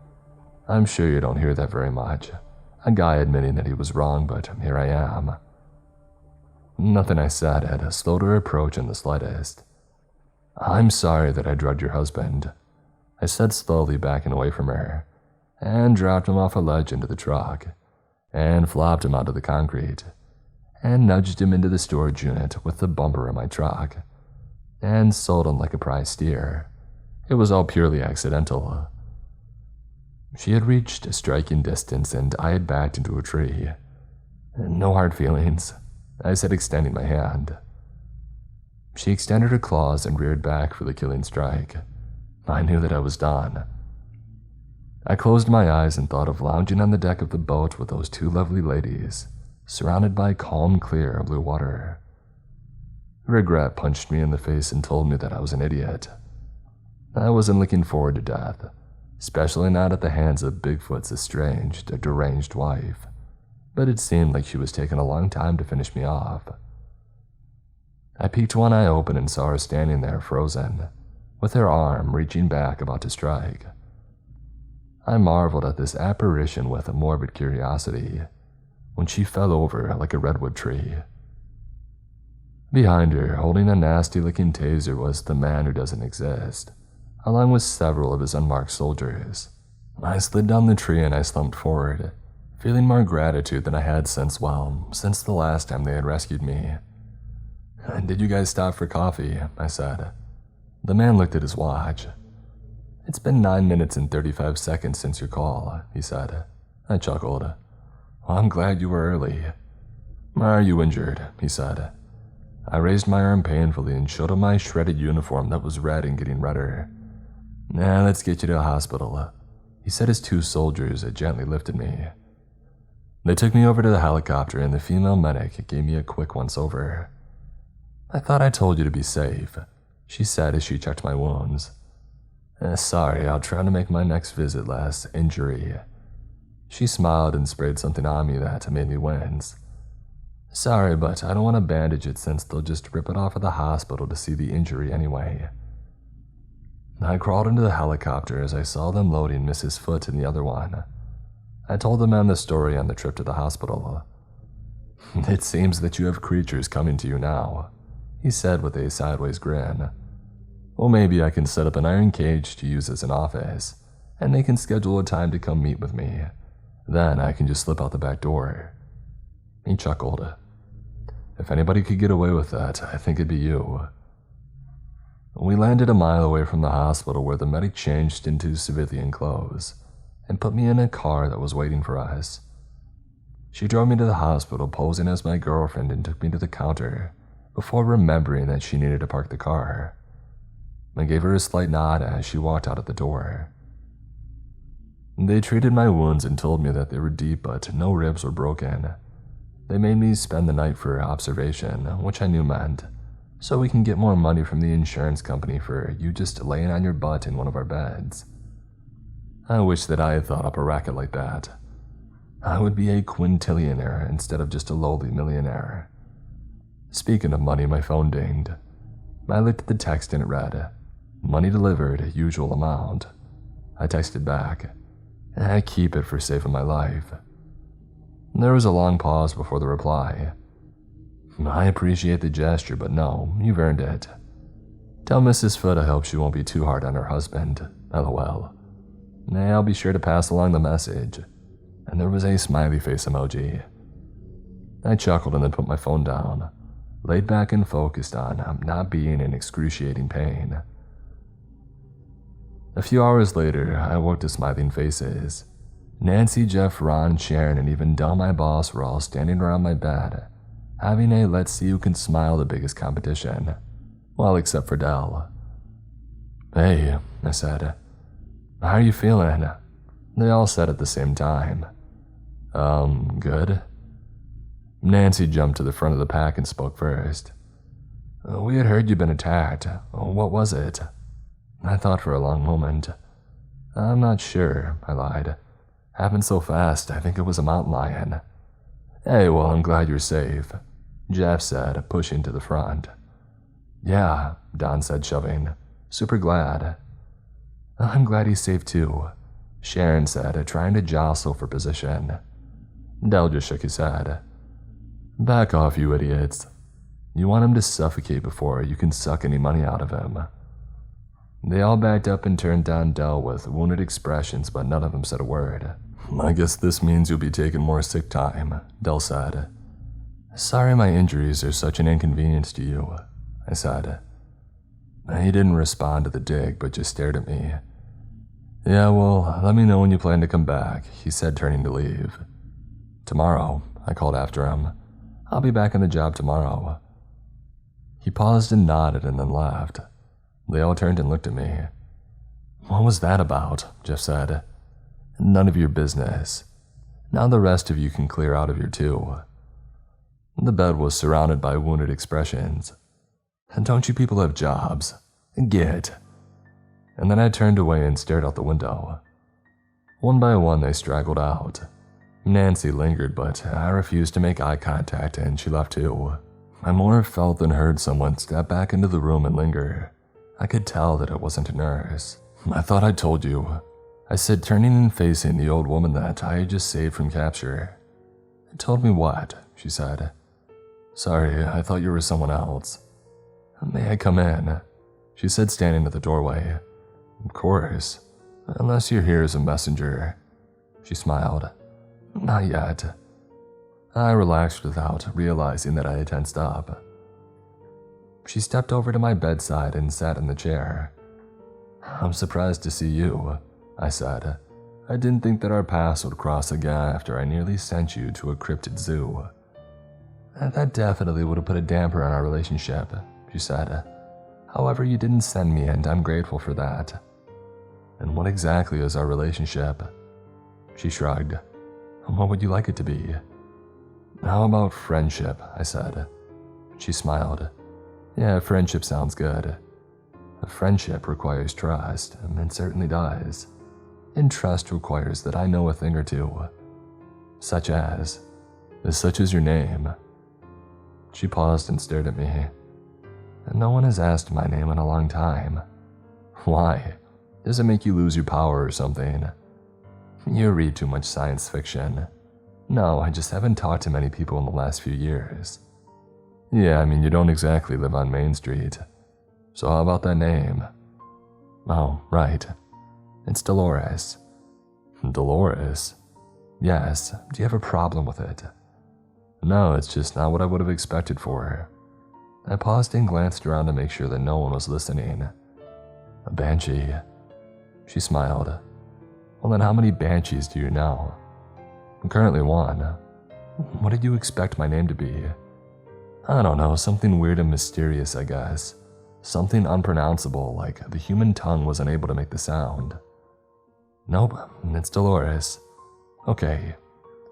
I'm sure you don't hear that very much. A guy admitting that he was wrong, but here I am. Nothing I said had slowed her approach in the slightest. I'm sorry that I drugged your husband, I said slowly, backing away from her, and dropped him off a ledge into the truck, and flopped him onto the concrete, and nudged him into the storage unit with the bumper of my truck, and sold him like a prize steer. It was all purely accidental. She had reached striking distance, and I had backed into a tree. No hard feelings, I said, extending my hand. She extended her claws and reared back for the killing strike. I knew that I was done. I closed my eyes and thought of lounging on the deck of the boat with those two lovely ladies, surrounded by calm, clear blue water. Regret punched me in the face and told me that I was an idiot. I wasn't looking forward to death, especially not at the hands of Bigfoot's estranged, deranged wife, but it seemed like she was taking a long time to finish me off. I peeked one eye open and saw her standing there frozen, with her arm reaching back about to strike. I marveled at this apparition with a morbid curiosity when she fell over like a redwood tree. Behind her, holding a nasty-looking taser, was the man who doesn't exist, along with several of his unmarked soldiers. I slid down the tree and I slumped forward, feeling more gratitude than I had since the last time they had rescued me. "Did you guys stop for coffee?" I said. The man looked at his watch. "It's been 9 minutes and 35 seconds since your call," he said. I chuckled. "Well, I'm glad you were early." "Are you injured?" he said. I raised my arm painfully and showed him my shredded uniform that was red and getting redder. "Nah, let's get you to a hospital," he said as two soldiers gently lifted me. They took me over to the helicopter and the female medic gave me a quick once-over. "I thought I told you to be safe," she said as she checked my wounds. "Sorry, I'll try to make my next visit less injury." She smiled and sprayed something on me that made me wince. "Sorry, but I don't want to bandage it since they'll just rip it off at the hospital to see the injury anyway." I crawled into the helicopter as I saw them loading Mrs. Foote in the other one. I told the man the story on the trip to the hospital. "It seems that you have creatures coming to you now," he said with a sideways grin. "Well, maybe I can set up an iron cage to use as an office, and they can schedule a time to come meet with me. Then I can just slip out the back door." He chuckled. "If anybody could get away with that, I think it'd be you." We landed a mile away from the hospital where the medic changed into civilian clothes and put me in a car that was waiting for us. She drove me to the hospital posing as my girlfriend and took me to the counter before remembering that she needed to park the car. I gave her a slight nod as she walked out at the door. They treated my wounds and told me that they were deep but no ribs were broken. They made me spend the night for observation, which I knew meant, so we can get more money from the insurance company for you just laying on your butt in one of our beds. I wish that I had thought up a racket like that. I would be a quintillionaire instead of just a lowly millionaire. Speaking of money, my phone dinged. I looked at the text and it read, "Money delivered, usual amount." I texted back, "I keep it for saving my life." There was a long pause before the reply. "I appreciate the gesture, but no, you've earned it. Tell Mrs. Foote I hope she won't be too hard on her husband, LOL. I'll be sure to pass along the message." And there was a smiley face emoji. I chuckled and then put my phone down, laid back and focused on not being in excruciating pain. A few hours later, I woke to smiling faces. Nancy, Jeff, Ron, Sharon, and even Del, my boss, were all standing around my bed, having a let's see who can smile the biggest competition. Well, except for Del. "Hey," I said. "How are you feeling?" They all said at the same time. Good." Nancy jumped to the front of the pack and spoke first. "We had heard you'd been attacked. What was it?" I thought for a long moment. "I'm not sure," I lied. "Happened so fast, I think it was a mountain lion." "Hey, well, I'm glad you're safe," Jeff said, pushing to the front. "Yeah," Don said, shoving. "Super glad." "I'm glad he's safe too," Sharon said, trying to jostle for position. Del just shook his head. "Back off, you idiots. You want him to suffocate before you can suck any money out of him." They all backed up and turned down Del with wounded expressions, but none of them said a word. "I guess this means you'll be taking more sick time," Del said. "Sorry my injuries are such an inconvenience to you," I said. He didn't respond to the dig, but just stared at me. "Yeah, well, let me know when you plan to come back," he said, turning to leave. "Tomorrow," I called after him. "I'll be back on the job tomorrow." He paused and nodded and then laughed. They all turned and looked at me. "What was that about?" Jeff said. "None of your business. Now the rest of you can clear out of here too." The bed was surrounded by wounded expressions. "Don't you people have jobs? Get." And then I turned away and stared out the window. One by one they straggled out. Nancy lingered, but I refused to make eye contact and she left too. I more felt than heard someone step back into the room and linger. I could tell that it wasn't a nurse. "I thought I told you," I said, turning and facing the old woman that I had just saved from capture. "Told me what?" she said. "Sorry, I thought you were someone else." "May I come in?" she said, standing at the doorway. "Of course, unless you're here as a messenger." She smiled. "Not yet." I relaxed without realizing that I had tensed up. She stepped over to my bedside and sat in the chair. "I'm surprised to see you," I said. "I didn't think that our paths would cross again after I nearly sent you to a cryptid zoo." "That definitely would have put a damper on our relationship," she said. "However, you didn't send me and I'm grateful for that." "And what exactly is our relationship?" She shrugged. "What would you like it to be?" "How about friendship?" I said. She smiled. "Yeah, friendship sounds good." A friendship requires trust, and it certainly does. And trust requires that I know a thing or two. Such as your name. She paused and stared at me. "No one has asked my name in a long time." "Why? Does it make you lose your power or something?" "You read too much science fiction." "No, I just haven't talked to many people in the last few years." "Yeah, I mean, you don't exactly live on Main Street. So how about that name?" "Oh, right. It's Dolores." "Dolores?" "Yes. Do you have a problem with it?" "No, it's just not what I would have expected for her." I paused and glanced around to make sure that no one was listening. "A banshee." She smiled. "Well, then how many banshees do you know?" "Currently one." "What did you expect my name to be?" "I don't know, something weird and mysterious, I guess. Something unpronounceable, like the human tongue was unable to make the sound." "Nope, it's Dolores." "Okay,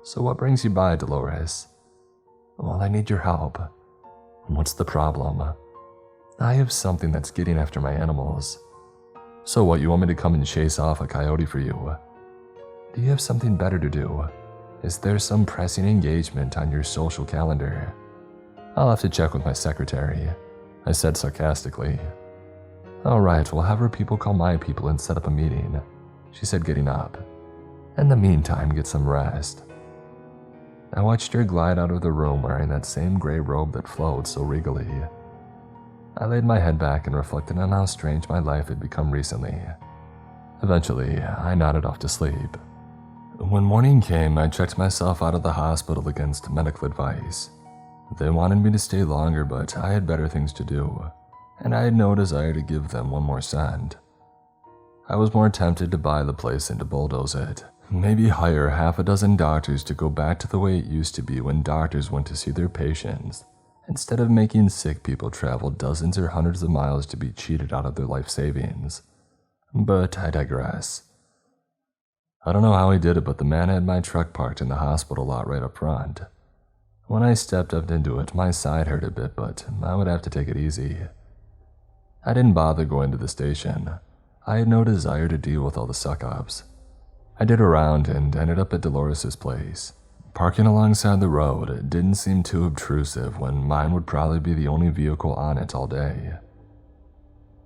so what brings you by, Dolores?" "Well, I need your help." "What's the problem?" "I have something that's getting after my animals." "So what, you want me to come and chase off a coyote for you?" "Do you have something better to do? Is there some pressing engagement on your social calendar?" "I'll have to check with my secretary," I said sarcastically. "All right, we'll have her people call my people and set up a meeting," she said, getting up. "In the meantime, get some rest." I watched her glide out of the room wearing that same gray robe that flowed so regally. I laid my head back and reflected on how strange my life had become recently. Eventually, I nodded off to sleep. When morning came, I checked myself out of the hospital against medical advice. They wanted me to stay longer, but I had better things to do, and I had no desire to give them one more cent. I was more tempted to buy the place and to bulldoze it, maybe hire half a dozen doctors to go back to the way it used to be when doctors went to see their patients, instead of making sick people travel dozens or hundreds of miles to be cheated out of their life savings. But I digress. I don't know how he did it, but the man had my truck parked in the hospital lot right up front. When I stepped up into it, my side hurt a bit, but I would have to take it easy. I didn't bother going to the station. I had no desire to deal with all the suck-ups. I did a round and ended up at Dolores' place. Parking alongside the road didn't seem too obtrusive when mine would probably be the only vehicle on it all day.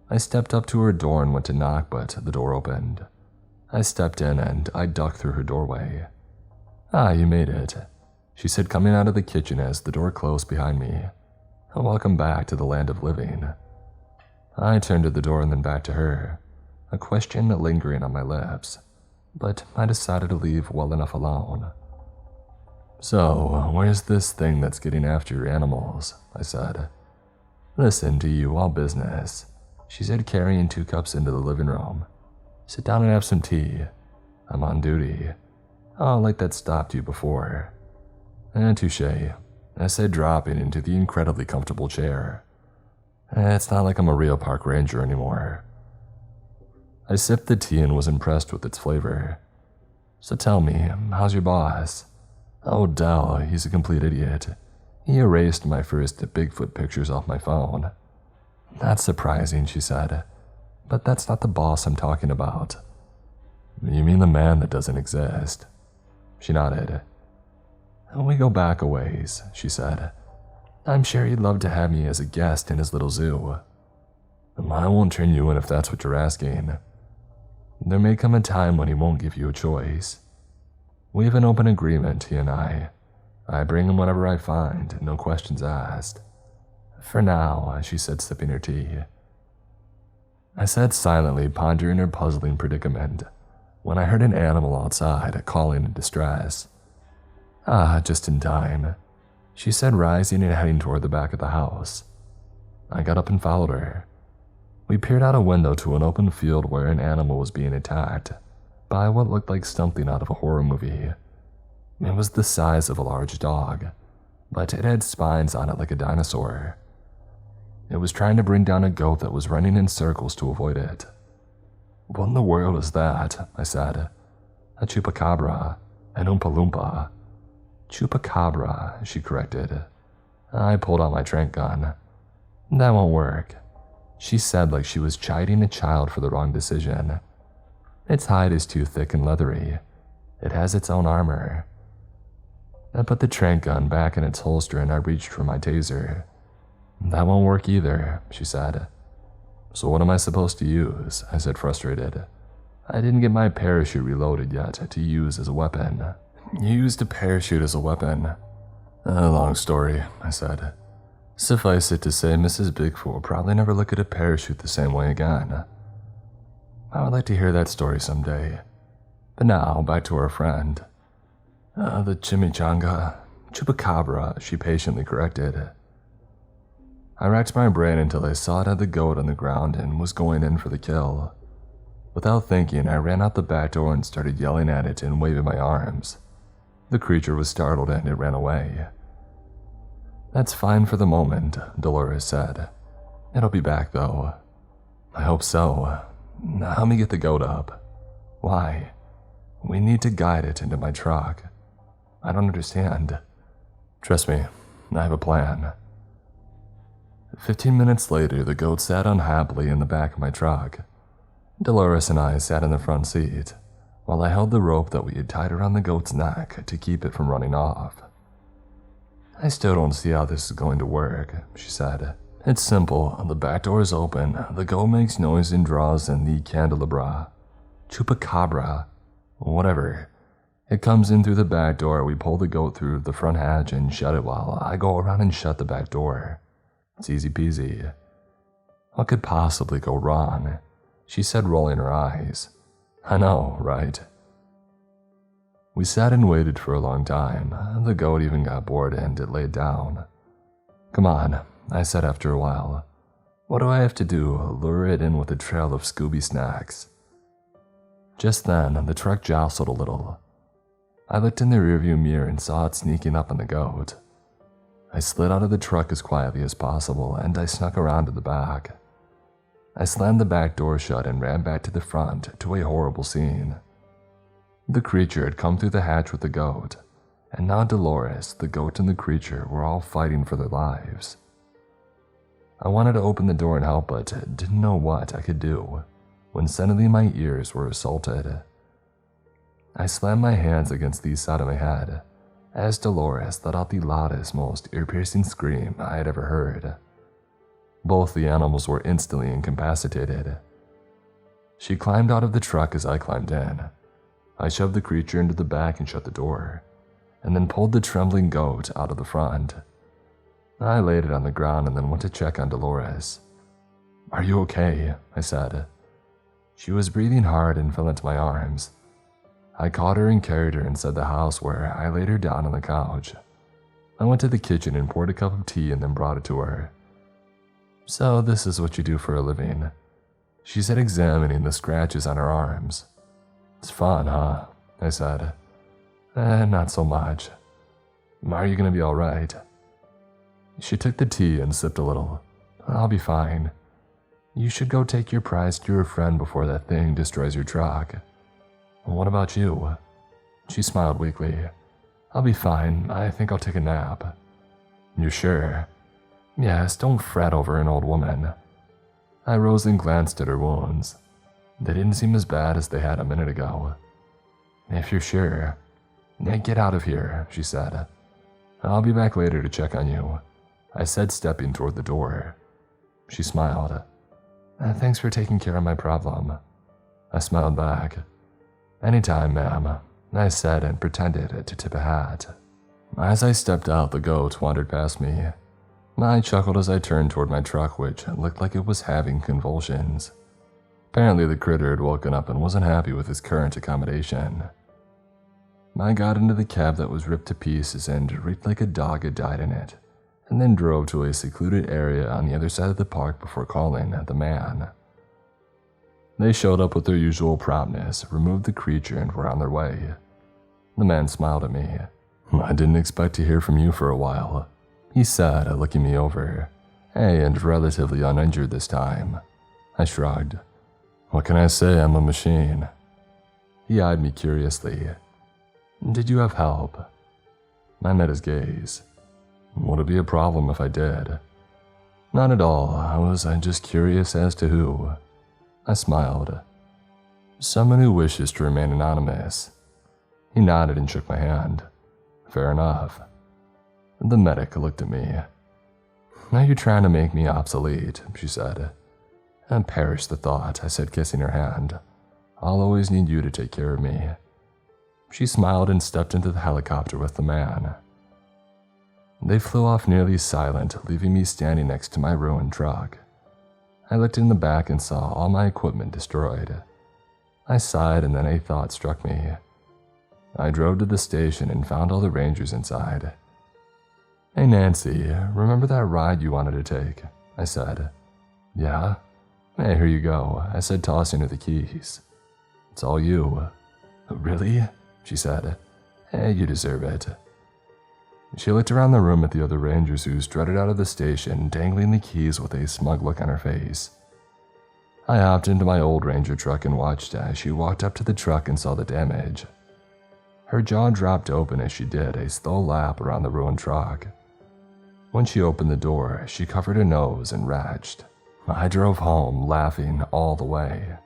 I stepped up to her door and went to knock, but the door opened. I stepped in and I ducked through her doorway. "Ah, you made it," she said, coming out of the kitchen as the door closed behind me. "Welcome back to the land of living." I turned to the door and then back to her, a question lingering on my lips, but I decided to leave well enough alone. "So, where's this thing that's getting after your animals?" I said. "Listen, to you, all business," she said, carrying 2 cups into the living room. "Sit down and have some tea. I'm on duty." "Oh, like that stopped you before." "Touché," I said, dropping into the incredibly comfortable chair. It's not like I'm a real park ranger anymore. I sipped the tea and was impressed with its flavor. So tell me, how's your boss? Oh, Dell, he's a complete idiot. He erased my first Bigfoot pictures off my phone. That's surprising, she said. But that's not the boss I'm talking about. You mean the man that doesn't exist? She nodded. We go back a ways, she said. I'm sure he'd love to have me as a guest in his little zoo. I won't turn you in if that's what you're asking. There may come a time when he won't give you a choice. We have an open agreement, he and I. I bring him whatever I find, no questions asked. For now, she said, sipping her tea. I sat silently, pondering her puzzling predicament, when I heard an animal outside calling in distress. Just in time, she said, rising and heading toward the back of the house. I got up and followed her. We peered out a window to an open field where an animal was being attacked by what looked like something out of a horror movie. It was the size of a large dog, but it had spines on it like a dinosaur. It was trying to bring down a goat that was running in circles to avoid it. What in the world is that? I said. A chupacabra, an Oompa Loompa. Chupacabra, she corrected. I pulled out my trank gun. That won't work, she said, like she was chiding a child for the wrong decision. Its hide is too thick and leathery. It has its own armor. I put the trank gun back in its holster and I reached for my taser. That won't work either, she said. So what am I supposed to use? I said, frustrated. I didn't get my parachute reloaded yet to use as a weapon. You used a parachute as a weapon? A long story, I said. Suffice it to say, Mrs. Bigfoot will probably never look at a parachute the same way again. I would like to hear that story someday. But now, back to our friend. The chimichanga. Chupacabra, she patiently corrected. I racked my brain until I saw it had the goat on the ground and was going in for the kill. Without thinking, I ran out the back door and started yelling at it and waving my arms. The creature was startled and it ran away. That's fine for the moment, Dolores said. It'll be back though. I hope so. Now help me get the goat up. Why? We need to guide it into my truck. I don't understand. Trust me, I have a plan. 15 minutes later, the goat sat unhappily in the back of my truck. Dolores and I sat in the front seat, while I held the rope that we had tied around the goat's neck to keep it from running off. I still don't see how this is going to work, she said. It's simple. The back door is open. The goat makes noise and draws in the candelabra. Chupacabra. Whatever. It comes in through the back door. We pull the goat through the front hatch and shut it while I go around and shut the back door. It's easy peasy. What could possibly go wrong? She said, rolling her eyes. I know, right? We sat and waited for a long time. The goat even got bored and it laid down. Come on, I said after a while. What do I have to do? Lure it in with a trail of Scooby snacks. Just then, the truck jostled a little. I looked in the rearview mirror and saw it sneaking up on the goat. I slid out of the truck as quietly as possible and I snuck around to the back. I slammed the back door shut and ran back to the front to a horrible scene. The creature had come through the hatch with the goat, and now Dolores, the goat, and the creature were all fighting for their lives. I wanted to open the door and help, but didn't know what I could do when suddenly my ears were assaulted. I slammed my hands against the side of my head as Dolores let out the loudest, most ear-piercing scream I had ever heard. Both the animals were instantly incapacitated. She climbed out of the truck as I climbed in. I shoved the creature into the back and shut the door, and then pulled the trembling goat out of the front. I laid it on the ground and then went to check on Dolores. Are you okay? I said. She was breathing hard and fell into my arms. I caught her and carried her inside the house where I laid her down on the couch. I went to the kitchen and poured a cup of tea and then brought it to her. So this is what you do for a living, she said, examining the scratches on her arms. It's fun, huh? I said. Not so much. Are you gonna be alright? She took the tea and sipped a little. I'll be fine. You should go take your prize to your friend before that thing destroys your truck. What about you? She smiled weakly. I'll be fine. I think I'll take a nap. You sure? Yes, don't fret over an old woman. I rose and glanced at her wounds. They didn't seem as bad as they had a minute ago. If you're sure. Get out of here, she said. I'll be back later to check on you, I said, stepping toward the door. She smiled. Thanks for taking care of my problem. I smiled back. Anytime, ma'am, I said and pretended to tip a hat. As I stepped out, the goat wandered past me. I chuckled as I turned toward my truck, which looked like it was having convulsions. Apparently the critter had woken up and wasn't happy with his current accommodation. I got into the cab that was ripped to pieces and reeked like a dog had died in it, and then drove to a secluded area on the other side of the park before calling the man. They showed up with their usual promptness, removed the creature, and were on their way. The man smiled at me. I didn't expect to hear from you for a while, he said, looking me over. Hey, and relatively uninjured this time. I shrugged. What can I say? I'm a machine. He eyed me curiously. Did you have help? I met his gaze. Would it be a problem if I did? Not at all. I was just curious as to who. I smiled. Someone who wishes to remain anonymous. He nodded and shook my hand. Fair enough. The medic looked at me. Now you're trying to make me obsolete, she said. And perish the thought, I said, kissing her hand. I'll always need you to take care of me. She smiled and stepped into the helicopter with the man. They flew off nearly silent, leaving me standing next to my ruined truck. I looked in the back and saw all my equipment destroyed. I sighed, and then a thought struck me. I drove to the station and found all the rangers inside. Hey Nancy, remember that ride you wanted to take? I said. Yeah? Hey, here you go, I said, tossing her the keys. It's all you. Really? She said. Hey, you deserve it. She looked around the room at the other rangers who strutted out of the station, dangling the keys with a smug look on her face. I hopped into my old ranger truck and watched as she walked up to the truck and saw the damage. Her jaw dropped open as she did a slow lap around the ruined truck. When she opened the door, she covered her nose and retched. I drove home, laughing all the way.